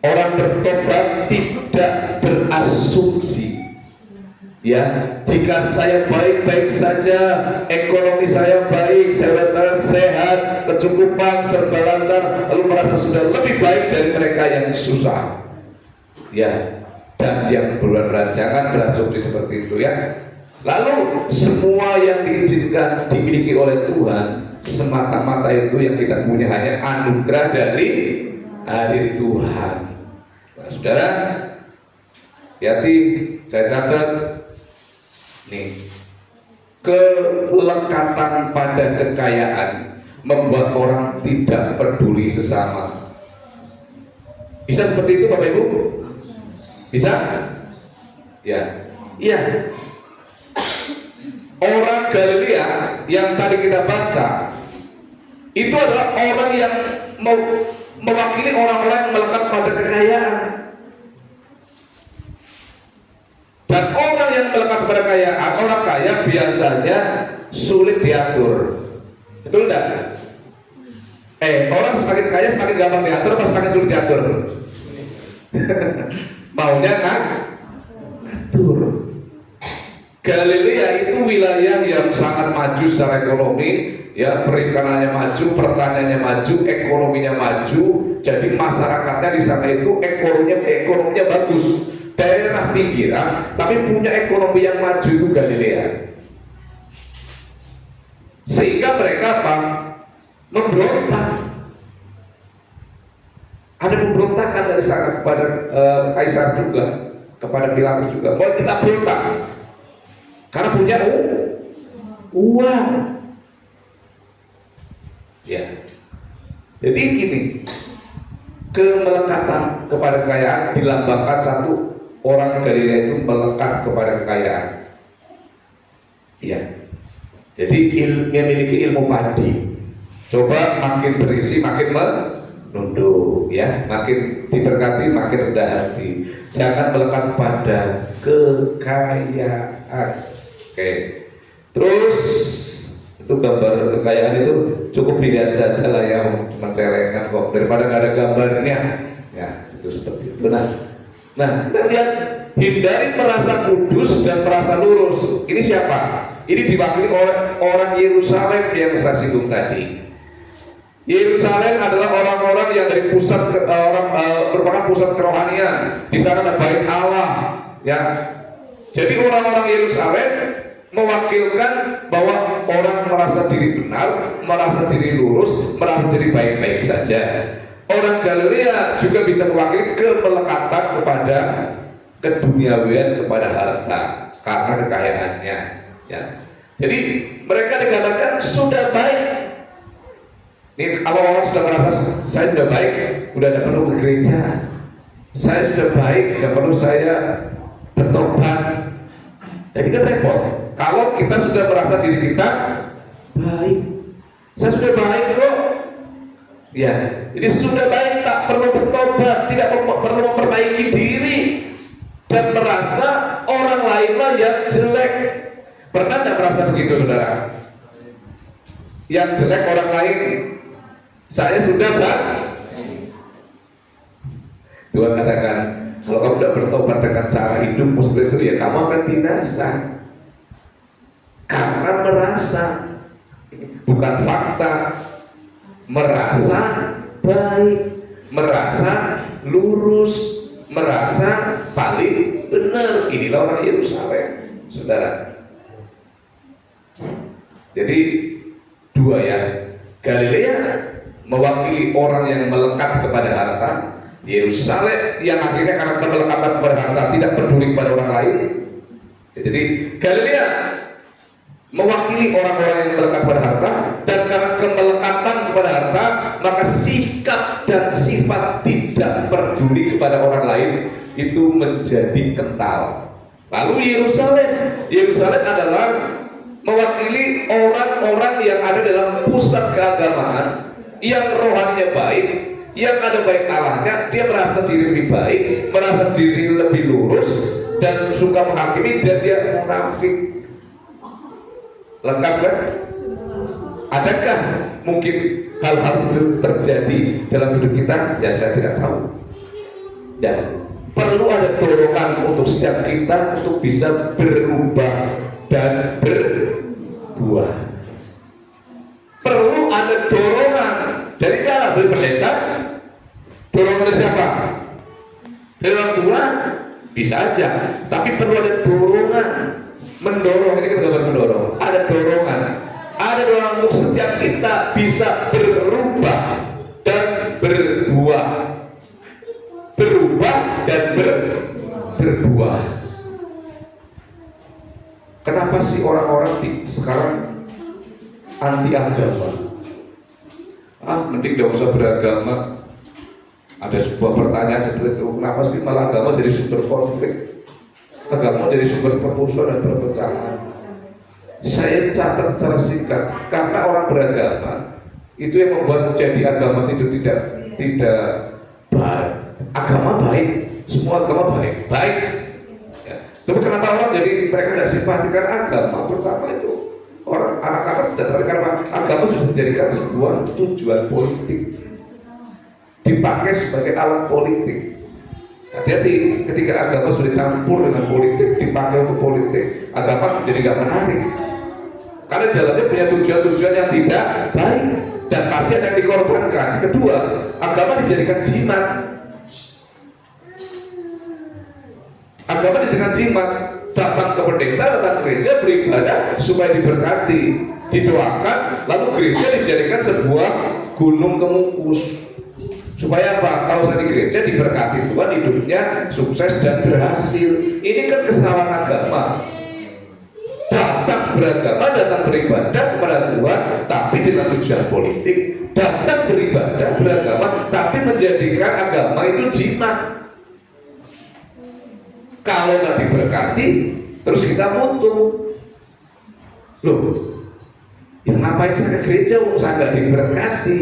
S4: orang bertobat tidak berasumsi. Ya, jika saya baik-baik saja, ekonomi saya baik, saya sehat, kecukupan, serba lancar, lalu merasa sudah lebih baik dari mereka yang susah. Ya, dan yang berulang jangan berasumsi seperti itu ya. Lalu semua yang diizinkan dimiliki oleh Tuhan semata-mata itu yang kita punya hanya anugerah dari Tuhan. Nah, saudara, hati saya catat nih, kelekatan pada kekayaan membuat orang tidak peduli sesama. Bisa seperti itu Bapak Ibu? Bisa? Ya. Iya. Orang Galilea yang tadi kita baca itu adalah orang yang mewakili orang-orang yang melekat pada kekayaan. Dan orang yang melekat pada kekayaan, orang kaya biasanya sulit diatur. Betul enggak? Orang semakin kaya semakin gampang diatur apa semakin sulit diatur? Maunya ngatur. Galilea itu wilayah yang sangat maju secara ekonomi, ya, perikanannya maju, pertaniannya maju, ekonominya maju. Jadi masyarakatnya di sana itu ekonominya bagus. Daerah pinggiran tapi punya ekonomi yang maju itu Galilea. Sehingga mereka apa? Memberontak. Ada pemberontakan dari sana kepada Kaisar juga, kepada Pilatus juga. Mau kita berontak karena punya uang. Ya. Jadi gini, kemelekatan kepada kekayaan dilambangkan satu, orang Galilea itu melekat kepada kekayaan. Ya. Jadi memiliki ilmu padi. Coba makin berisi makin menunduk, ya, makin diberkati makin rendah hati. Jangan melekat pada kekayaan. Oke. Terus itu gambar kekayaan itu cukup dilihat saja lah ya, cuma celengan kok, daripada nggak ada gambarnya. Ya, itu seperti itu. Nah kita lihat hindari merasa kudus dan merasa lurus. Ini siapa? Ini diwakili oleh orang Yerusalem yang saya singgung tadi. Yerusalem adalah orang-orang yang dari pusat merupakan pusat kerohanian. Di sana ada bait Allah, ya. Jadi orang-orang Yerusalem mewakilkan bahwa orang merasa diri benar, merasa diri lurus, merasa diri baik-baik saja. Orang Galilea juga bisa mewakili kemelekatan kepada keduniawian, kepada harta karena kekayaannya, ya. Jadi mereka dikatakan sudah baik. Ini kalau orang sudah merasa saya sudah baik, sudah tidak perlu ke gereja, saya sudah baik, tidak perlu saya bertobat. Jadi kan repot. Kalau kita sudah merasa diri kita baik, saya sudah baik kok, ya. Jadi sudah baik, tak perlu bertobat, tidak perlu memperbaiki diri dan merasa orang lainlah yang jelek. Pernah tidak merasa begitu, saudara? Yang jelek orang lain, saya sudah baik. Tuhan katakan, kalau kamu tidak bertobat dengan cara hidupmu seperti itu, ya kamu akan binasa. Karena merasa, bukan fakta, merasa baik, merasa lurus, merasa paling benar. Inilah orang Yerusalem, saudara. Jadi dua, ya, Galilea mewakili orang yang melekat kepada harta, Yerusalem yang akhirnya karena kemelekatan kepada harta tidak peduli kepada orang lain. Jadi Galilea mewakili orang-orang yang melekat kepada harta, dan karena kemelekatan kepada harta maka sikap dan sifat tidak peduli kepada orang lain itu menjadi kental. Lalu Yerusalem adalah mewakili orang-orang yang ada dalam pusat keagamaan, yang rohaninya baik, yang ada baik Allahnya. Dia merasa diri lebih baik, merasa diri lebih lurus, dan suka menghakimi, dan dia munafik. Lengkap kan? Adakah mungkin hal-hal itu terjadi dalam hidup kita? Ya saya tidak tahu. Ya, perlu ada dorongan untuk setiap kita untuk bisa berubah dan berbuah. Perlu ada dorongan dari mana? Dari pendeta? Dorongan dari siapa? Dari orang tua? Bisa aja. Tapi perlu ada dorongan, mendorong. Ini kan gambar mendorong. Ada dorongan. Ada dorongan untuk setiap kita bisa berubah dan berbuah. Berubah dan berbuah. Kenapa sih orang-orang sekarang anti agama? Mending gak usah beragama. Ada sebuah pertanyaan seperti itu. Kenapa sih malah agama jadi sumber konflik? Agama jadi sumber permusuhan dan perpecahan. Saya catat secara singkat, karena orang beragama itu yang membuat menjadi agama itu tidak baik. Agama baik, semua agama baik. Tapi kenapa orang jadi mereka tidak simpatikan agama? Pertama itu orang anak-anak tidak tertarik karena agama sudah dijadikan sebuah tujuan politik, dipakai sebagai alat politik. Hati-hati ketika agama sudah campur dengan politik, dipakai untuk politik, agama jadi nggak menarik. Karena dalamnya punya tujuan-tujuan yang tidak baik dan pasti ada yang dikorbankan. Kedua, agama dijadikan jimat. Agama dijadikan jimat, datang ke pendeta, datang ke gereja, beribadah supaya diberkati, didoakan, lalu gereja dijadikan sebuah gunung kemukus. Supaya apa? Kalau saya di gereja diberkati Tuhan, hidupnya sukses dan berhasil. Ini kan kesalahan agama. Datang beragama, datang beribadah kepada Tuhan, tapi dengan tujuan politik. Datang beribadah, beragama, tapi menjadikan agama itu jimat. Kalau nggak diberkati, terus kita mutu. Loh, ya ngapain saya ke gereja? Saya nggak diberkati.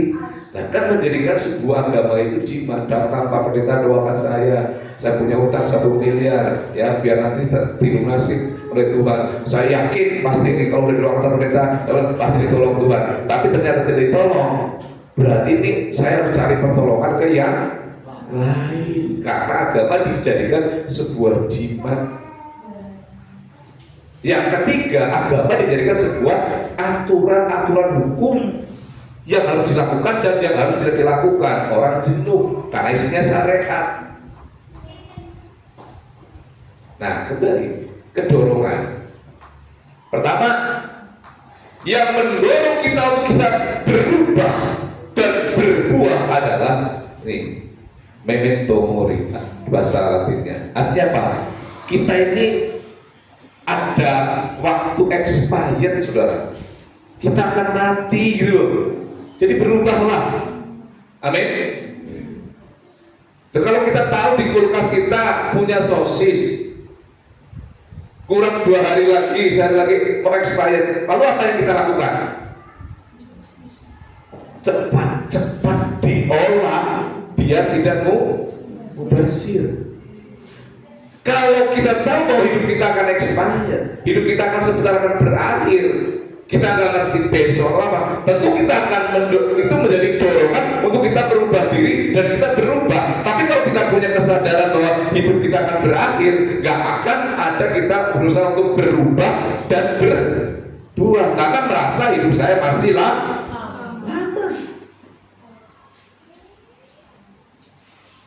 S4: Nah, kan menjadikan sebuah agama itu jimat. Datang Pak Pendeta doakan saya punya utang 1 miliar, ya biar nanti dilunasi oleh Tuhan. Saya yakin pasti ini kalau didoakan Pendeta pasti ditolong Tuhan. Tapi ternyata tidak ditolong. Berarti ini saya harus cari pertolongan ke yang lain, karena agama dijadikan sebuah jimat. Yang ketiga, agama dijadikan sebuah aturan-aturan hukum yang harus dilakukan dan yang harus tidak dilakukan. Orang jenuh karena isinya syariat. Nah, kembali ke dorongan. Pertama, yang mendorong kita untuk bisa berubah dan berbuah adalah ini, memento mori, bahasa Latinnya. Artinya apa? Kita ini ada waktu expired, saudara. Kita akan mati gitu loh. Jadi berubahlah. Amin. Nah, kalau kita tahu di kulkas kita punya sosis, kurang 2 hari lagi, sehari lagi mau expired, lalu apa yang kita lakukan? Cepat-cepat diolah biar tidak mubazir. Kalau kita tahu bahwa hidup kita akan expired, hidup kita akan sebentar akan berakhir, kita nggak ngerti besok apa, tentu kita akan itu menjadi dorongan untuk kita berubah diri dan kita berubah. Tapi kalau kita punya kesadaran bahwa hidup kita akan berakhir, nggak akan ada kita berusaha untuk berubah dan berbuah, karena merasa hidup saya masih lama.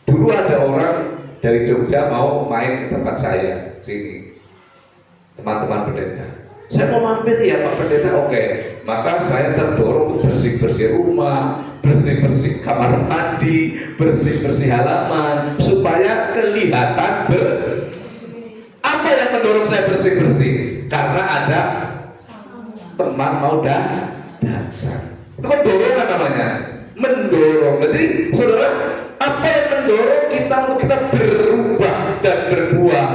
S4: Dulu ada orang dari Jogja mau main ke tempat saya sini, teman-teman pendeta. Saya mau mampir ya Pak Pendeta, oke. Maka saya terdorong untuk bersih-bersih rumah, bersih-bersih kamar mandi, bersih-bersih halaman, supaya kelihatan Apa yang mendorong saya bersih-bersih? Karena ada teman mau datang. Itu kan dorongan namanya, mendorong. Jadi saudara, apa yang mendorong kita untuk kita berubah dan berbuah?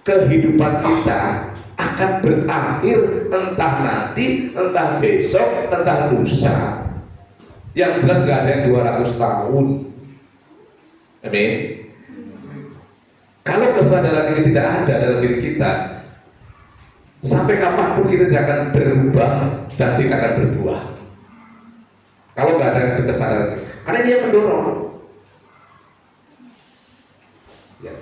S4: Kehidupan kita akan berakhir entah nanti, entah besok, entah lusa. Yang jelas gak ada yang 200 tahun. Amin. Kalau kesadaran ini tidak ada dalam diri kita, sampai kapanpun kita tidak akan berubah dan tidak akan berbuah. Kalau nggak ada kesadaran, karena dia mendorong. Ya.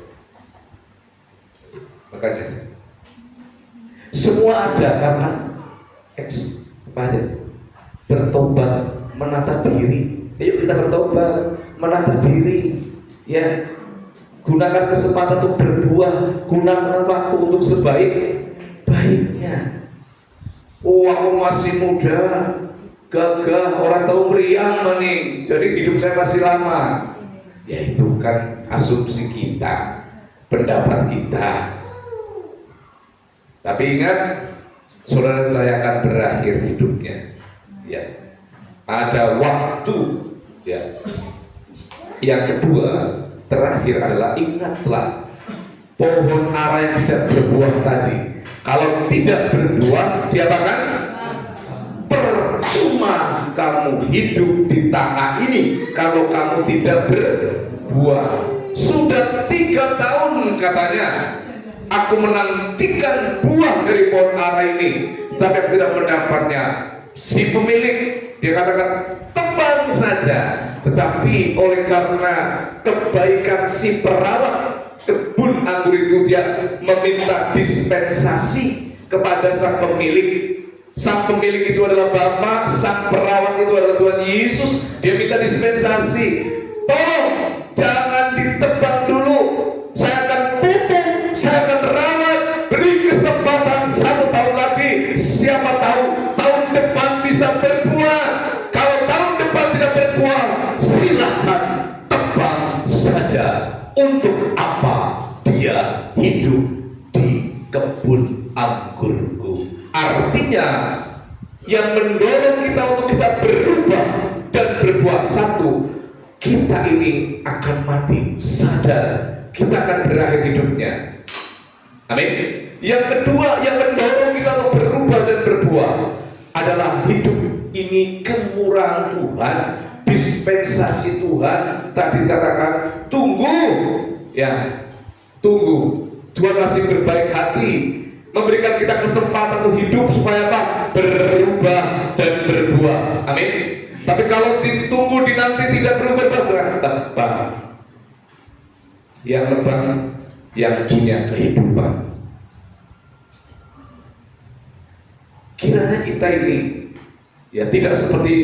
S4: Makanya semua ada karena bertobat, menata diri. Ayo kita bertobat, menata diri. Ya, gunakan kesempatan untuk berbuah, gunakan waktu untuk sebaik-baiknya. Oh, aku masih muda, gagah, orang tahu meriang nih, jadi hidup saya masih lama. Ya itu kan asumsi kita, pendapat kita. Tapi ingat, saudara saya akan berakhir hidupnya. Ya, ada waktu. Ya. Yang kedua, terakhir adalah ingatlah pohon ara yang tidak berbuah tadi. Kalau tidak berbuah, diapakan? Percuma kamu hidup di tanah ini kalau kamu tidak berbuah. Sudah 3 tahun katanya aku menantikan buah dari pohon ara ini, tapi aku tidak mendapatnya. Si pemilik dia katakan tebang saja, tetapi oleh karena kebaikan si perawat kebun anggur itu, dia meminta dispensasi kepada sang pemilik. Sang pemilik itu adalah Bapa, sang perawat itu adalah Tuhan Yesus. Dia minta dispensasi, tolong jangan ditebang dulu, saya akan pupuk, saya akan rawat, beri kesempatan 1 tahun lagi, siapa tahu tahun depan bisa berbuah. Kalau tahun depan tidak berbuah, silahkan tebang saja. Untuk apa dia hidup di kebun anggurku? Artinya yang mendorong kita untuk kita berubah dan berbuah satu, kita ini akan mati, sadar kita akan berakhir hidupnya. Amin. Yang kedua, yang mendorong kita untuk berubah dan berbuah adalah hidup ini kemurahan Tuhan, dispensasi Tuhan. Tadi katakan tunggu, ya tunggu. Tuhan masih berbaik hati, memberikan kita kesempatan untuk hidup supaya apa? Berubah dan berbuah. Amin. Tapi kalau ditunggu dinanti tidak berubah, tebang yang lebam, yang punya kehidupan. Kiranya kita ini ya tidak seperti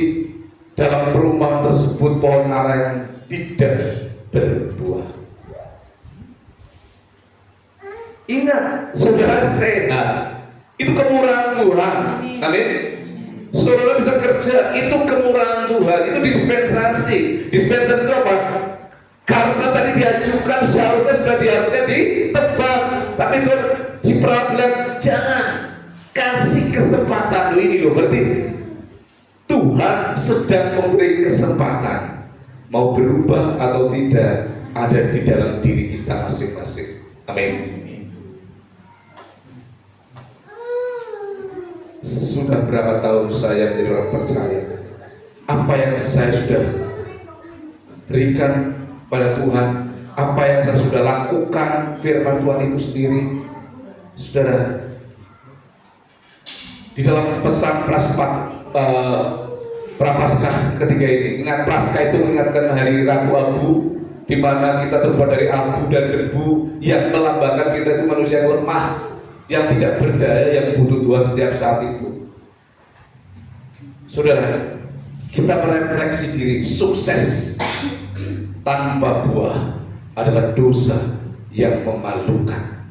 S4: dalam perumpamaan tersebut pohon ara yang tidak berbuah. Ingat, saudara sehat itu kemurahan Tuhan. Amin. Saudara bisa kerja, itu kemurahan Tuhan, itu dispensasi. Dispensasi itu apa? Karena tadi diajukan, seharusnya sudah diharusnya ditebang, tapi Tuhan Cipraat bilang jangan, kasih kesempatan. Ini loh, berarti Tuhan sedang memberi kesempatan, mau berubah atau tidak ada di dalam diri kita masing-masing. Amin. Sudah berapa tahun saya menjadi orang percaya? Apa yang saya sudah berikan pada Tuhan, apa yang saya sudah lakukan, firman Tuhan itu sendiri, saudara. Di dalam pesan Prapaskah ketiga ini, ingat Paskah itu mengingatkan hari Rabu Abu, di mana kita terbuat dari abu dan debu yang melambangkan kita itu manusia yang lemah, yang tidak berdaya, yang butuh Tuhan setiap saat itu. Saudara, kita merefleksi diri, sukses tanpa buah adalah dosa yang memalukan.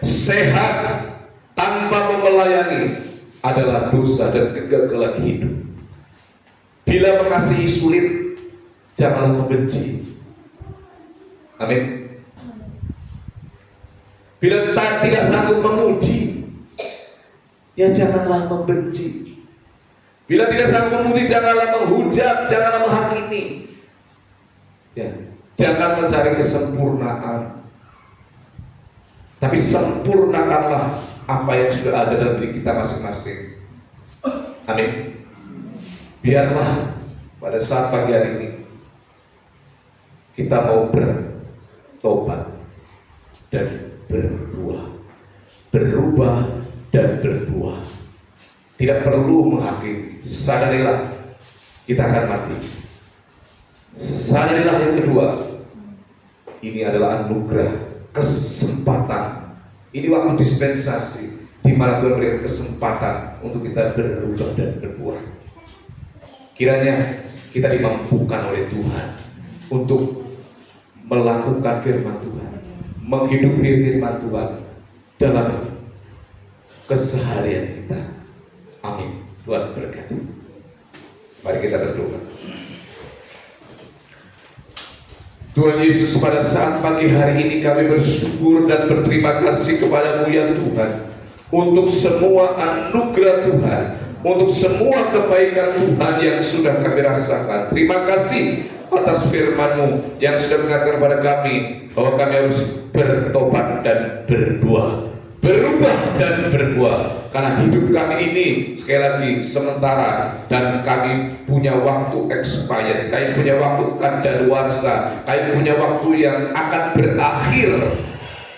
S4: Sehat tanpa melayani adalah dosa dan kegagalan hidup. Bila mengasihi sulit, janganlah membenci. Amin. Bila tidak sanggup memuji, ya janganlah membenci. Bila tidak sanggup memuji, janganlah menghujat, janganlah menghakimi. Ya, jangan mencari kesempurnaan, tapi sempurnakanlah apa yang sudah ada dalam diri kita masing-masing. Amin. Biarlah pada saat pagi hari ini kita mau bertobat dan berbuah, berubah dan berbuah. Tidak perlu menghakimi. Sadarilah kita akan mati. Sadarilah yang kedua, ini adalah anugerah, kesempatan. Ini waktu dispensasi di mana Tuhan berikan kesempatan untuk kita berubah dan berbuah. Kiranya kita dimampukan oleh Tuhan untuk melakukan firman Tuhan, menghidupi firman Tuhan dalam keseharian kita. Amin. Tuhan berkati. Mari kita berdoa. Tuhan Yesus, pada saat pagi hari ini kami bersyukur dan berterima kasih kepada-Mu ya Tuhan, untuk semua anugerah Tuhan, untuk semua kebaikan Tuhan yang sudah kami rasakan. Terima kasih atas firman-Mu yang sudah mengingatkan kepada kami bahwa kami harus bertobat dan berbuah, berubah dan berbuah. Karena hidup kami ini sekali lagi sementara, dan kami punya waktu expired, kami punya waktu kadaluarsa, kami punya waktu yang akan berakhir.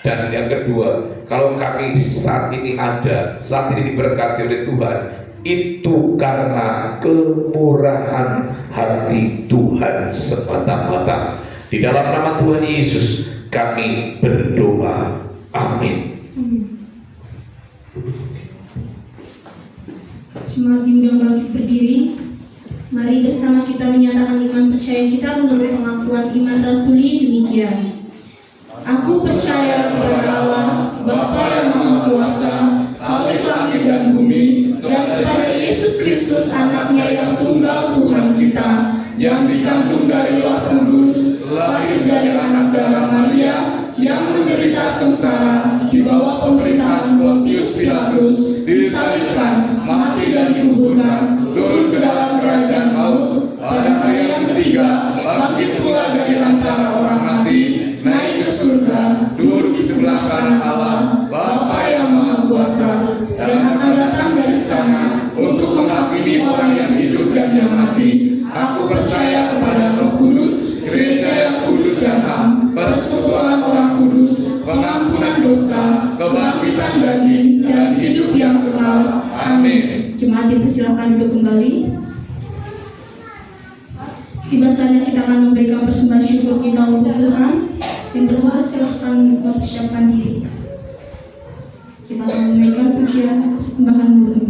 S4: Dan yang kedua, kalau kami saat ini ada, saat ini diberkati oleh Tuhan, itu karena kemurahan hati Tuhan semata-mata. Di dalam nama Tuhan Yesus kami berdoa. Amin.
S1: Jemaat diundang bangkit berdiri. Mari bersama kita menyatakan iman percaya kita menurut pengakuan iman rasuli demikian. Aku percaya kepada Allah, Bapa yang Maha Kuasa, Khalik langit dan bumi, dan kepada Yesus Kristus anaknya yang tunggal Tuhan kita, yang dikandung dari Roh Kudus, lahir dari anak darah Maria, yang menderita sengsara di bawah pemerintahan Pontius Pilatus, disalibkan, mati dan dikuburkan, turun ke dalam kerajaan maut, pada hari yang ketiga bangkit pula dari antara orang mati, naik ke surga, duduk di sebelah kanan Allah, Bapa yang Maha Kuasa, dan akan datang dari sana untuk menghakimi orang yang hidup dan yang mati. Aku percaya kepada Roh Kudus, gereja yang kudus dan am, persekutuan orang kudus, pengampunan dosa, kebangkitan daging, dan hidup yang kekal. Amin. Jemaat dipersilakan duduk kembali. Tiba saatnya kita kita akan memberikan persembahan syukur kita untuk Tuhan. Yang bertugas silahkan mempersiapkan diri. Kita akan menaikkan pujian persembahan murni.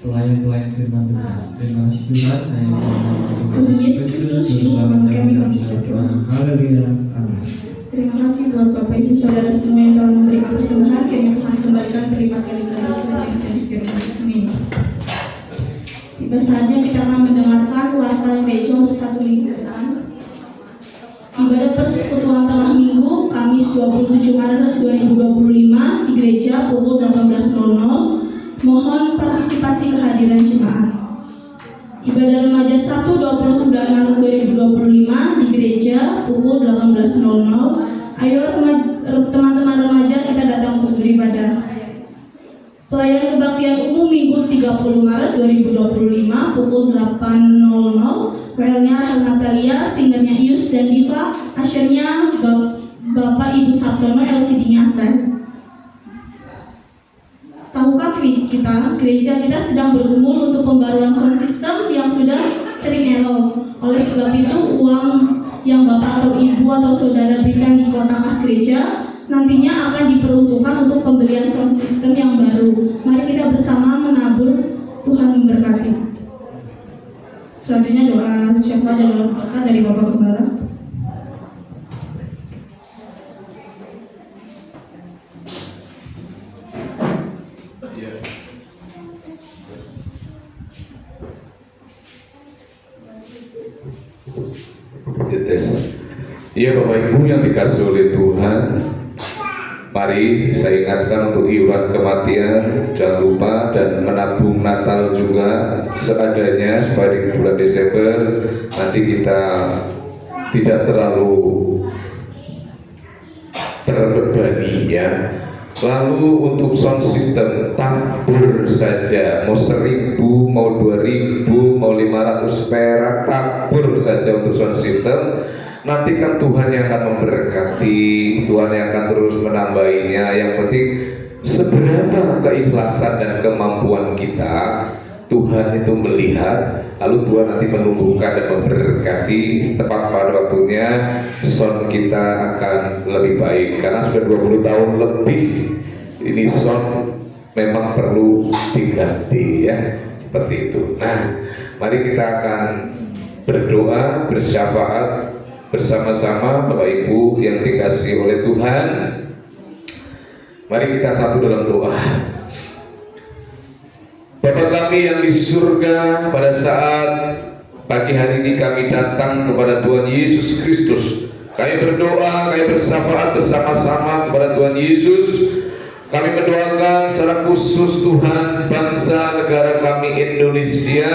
S5: pelayan-pelayan firman Tuhan. Terima kasih Tuhan.
S1: Tuhan Yesus Kristus, Tuhan kami berdoa.
S5: Haleluya. Amin.
S1: Terima kasih buat Bapak Ibu Saudara semua yang telah memberikan persembahan. Kiranya Tuhan kembalikan berlipat kali selanjutnya di firman. Amin. Tiba saatnya kita akan mendengarkan warta gereja untuk 1 minggu ke depan. Ibadah persekutuan tengah minggu Kamis 27 Maret 2025 di gereja pukul 18.00. Mohon partisipasi kehadiran jemaat. Ibadah remaja Sabtu 29 Maret 2025 di gereja pukul 18.00. Ayo teman-teman remaja kita datang untuk beribadah. Pelayanan kebaktian umum Minggu 30 Maret 2025 pukul 8.00. WL-nya Natalia, singernya Ius dan Diva, asyirnya Bapak Ibu Sabtono, LCD-nya Asan. Tahukah kita, gereja kita sedang bergumul untuk pembaruan sound system yang sudah sering error. Oleh sebab itu, uang yang Bapak atau Ibu atau Saudara berikan di kotak kas gereja nantinya akan diperuntukkan untuk pembelian sound system yang baru. Mari kita bersama menabur. Tuhan memberkati. Selanjutnya doa syafaat dan doa berkat dari Bapak Gembala.
S4: Iya Bapak Ibu yang dikasih oleh Tuhan, mari saya ingatkan untuk iuran kematian, jangan lupa, dan menabung Natal juga seadanya supaya di bulan Desember nanti kita tidak terlalu terbebani ya. Lalu untuk sound system tabur saja, mau 1.000, mau 2.000, mau 500 perak, tabur saja untuk sound system. Nanti kan Tuhan yang akan memberkati, Tuhan yang akan terus menambahinya. Yang penting seberapa keikhlasan dan kemampuan kita, Tuhan itu melihat, lalu Tuhan nanti menumbuhkan dan memberkati. Tepat pada waktunya sound kita akan lebih baik, karena sudah 20 tahun lebih ini sound memang perlu diganti ya, seperti itu. Nah, mari kita akan berdoa bersyafaat bersama-sama Bapak Ibu yang dikasihi oleh Tuhan. Mari kita satu dalam doa. Bapa kami yang di surga, pada saat pagi hari ini kami datang kepada Tuhan Yesus Kristus. Kami berdoa, kami bersyafaat bersama-sama kepada Tuhan Yesus. Kami mendoakan secara khusus Tuhan bangsa negara kami Indonesia,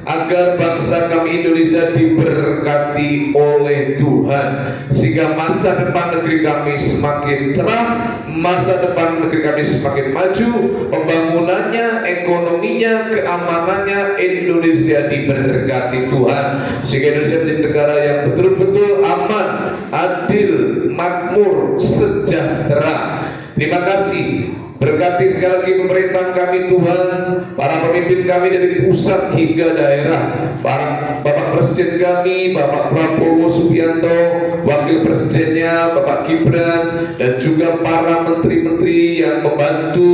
S4: agar bangsa kami Indonesia diberkati oleh Tuhan, sehingga masa depan negeri kami semakin cerah, masa depan negeri kami semakin maju, pembangunannya, ekonominya, keamanannya, Indonesia diberkati Tuhan, sehingga Indonesia menjadi negara yang betul-betul aman, adil, makmur, sejahtera. Terima kasih. Berkati sekali lagi pemerintahan kami Tuhan, para pemimpin kami dari pusat hingga daerah, para Bapak Presiden kami, Bapak Prabowo Subianto, Wakil Presidennya Bapak Gibran, dan juga para menteri-menteri yang membantu,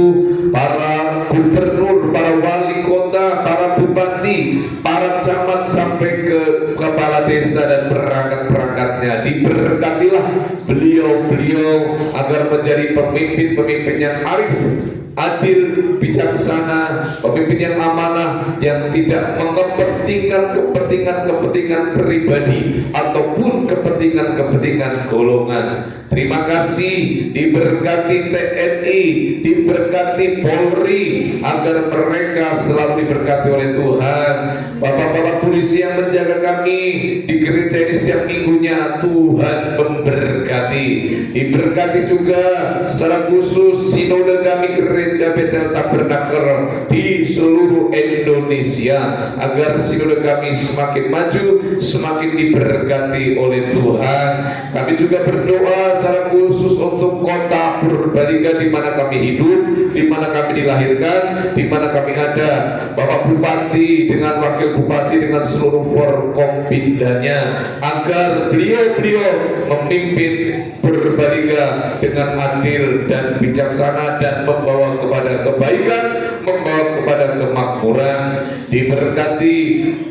S4: para gubernur, para wali kota, para bupati, para camat sampai ke kepala desa dan perangkat-perangkatnya. Diberkatilah beliau-beliau agar menjadi pemimpin-pemimpin yang arif, adil, bijaksana, pemimpin yang amanah, yang tidak mengepentingkan kepentingan pribadi ataupun kepentingan golongan. Terima kasih. Diberkati TNI, diberkati Polri, agar mereka selalu diberkati oleh Tuhan. Bapak-bapak polisi yang menjaga kami di gereja ini setiap minggunya, Tuhan memberkati. Diberkati juga secara khusus sinode kami gereja Bethel Tabernakel di seluruh Indonesia, agar sinode kami semakin maju, semakin diberkati oleh Tuhan. Kami juga berdoa secara khusus untuk kota Purbalingga di mana kami hidup, di mana kami dilahirkan, di mana kami ada. Bapak Bupati dengan Wakil Bupati dengan seluruh Forkompindanya, agar beliau-beliau memimpin Purbalingga dengan adil dan bijaksana dan membawa kepada kebaikan, membawa kepada kemakmuran. Diberkati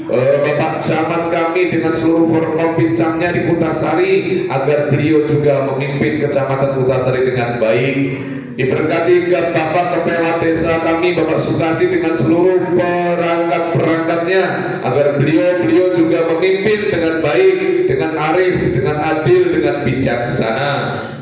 S4: Bapak Camat kami dengan seluruh Forkompincangnya di Kutasari, agar beliau juga memimpin Kecamatan Kutasari dengan baik. Diberkati Bapak Kepala Desa kami Bapak Sukadi dengan seluruh perangkat-perangkatnya, agar beliau juga memimpin dengan baik, dengan arif, dengan adil, dengan bijaksana.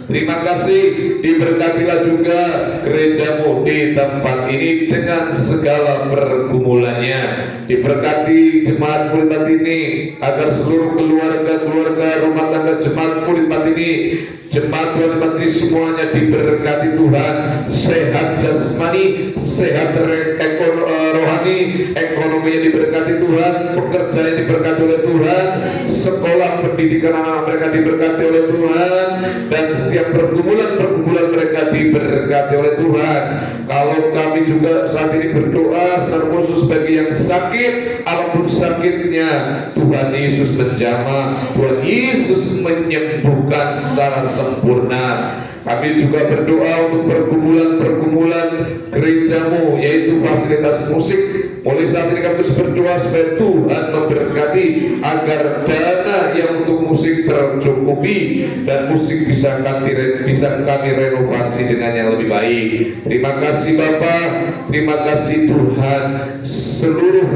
S4: Terima kasih. Diberkatilah juga gerejamu di tempat ini dengan segala pergumulannya. Diberkati jemaat Pulipat ini, agar seluruh keluarga rumah tangga jemaat Pulipat ini, jemaat Pulipat ini semuanya diberkati Tuhan, sehat jasmani, sehat rohani, ekonominya diberkati Tuhan, pekerjaan diberkati oleh Tuhan, sekolah pendidikan anak mereka diberkati oleh Tuhan, dan setiap pergumulan mereka diberkati oleh Tuhan. Kalau kami juga saat ini berdoa secara khusus bagi yang sakit, apapun sakitnya, Tuhan Yesus menjamah, Tuhan Yesus menyembuhkan secara sempurna. Kami juga berdoa untuk pergumulan gerejamu, yaitu fasilitas musik. Mulai saat ini kami terus berdoa supaya Tuhan memberkati, agar dana yang untuk musik tercukupi dan musik bisa kami renovasi dengan yang lebih baik. Terima kasih Bapak, terima kasih Tuhan. Seluruh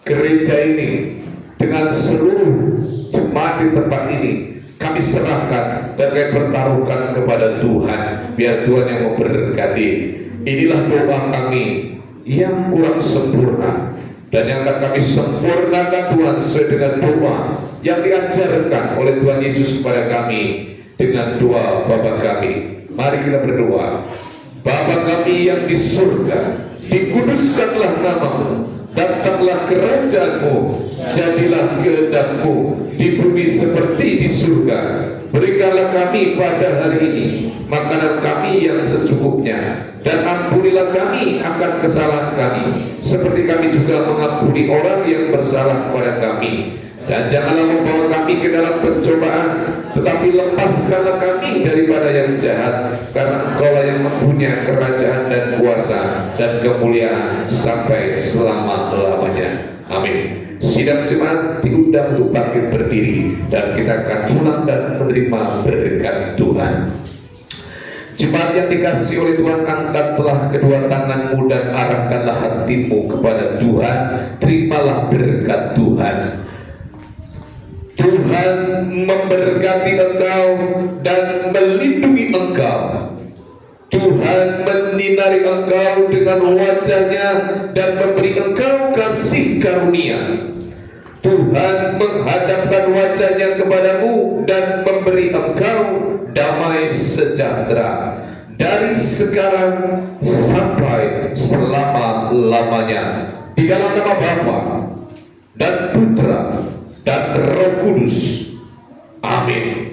S4: gereja ini dengan seluruh jemaat di tempat ini kami serahkan dan kami pertaruhkan kepada Tuhan, biar Tuhan yang memberkati. Inilah doa kami yang kurang sempurna, dan yang akan kami sempurnakan Tuhan sesuai dengan doa yang diajarkan oleh Tuhan Yesus kepada kami dengan doa Bapa kami Mari kita berdoa. Bapa kami yang di surga, dikuduskanlah namamu, datanglah kerajaanmu, jadilah kehendak-Mu di bumi seperti di surga. Berikanlah kami pada hari ini makanan kami yang secukupnya, dan ampunilah kami akan kesalahan kami, seperti kami juga mengampuni orang yang bersalah kepada kami. Dan janganlah membawa kami ke dalam pencobaan, tetapi lepaskanlah kami daripada yang jahat, karena Engkaulah yang mempunyai kerajaan dan kuasa dan kemuliaan sampai selama-lamanya. Amin. Sidang jemaat diundang untuk bangkit berdiri, dan kita akan pulang dan menerima berkat Tuhan. Jemaat yang dikasihi oleh Tuhan, angkatlah kedua tanganmu dan arahkanlah hatimu kepada Tuhan. Terimalah berkat Tuhan. Tuhan memberkati engkau dan melindungi engkau. Tuhan menyinari engkau dengan wajah-Nya dan memberi engkau kasih karunia. Tuhan menghadapkan wajah-Nya kepadamu dan memberi engkau damai sejahtera dari sekarang sampai selama-lamanya. Di dalam nama Bapa dan Putra dan Roh Kudus. Amin.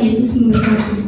S1: Yesus memberkati.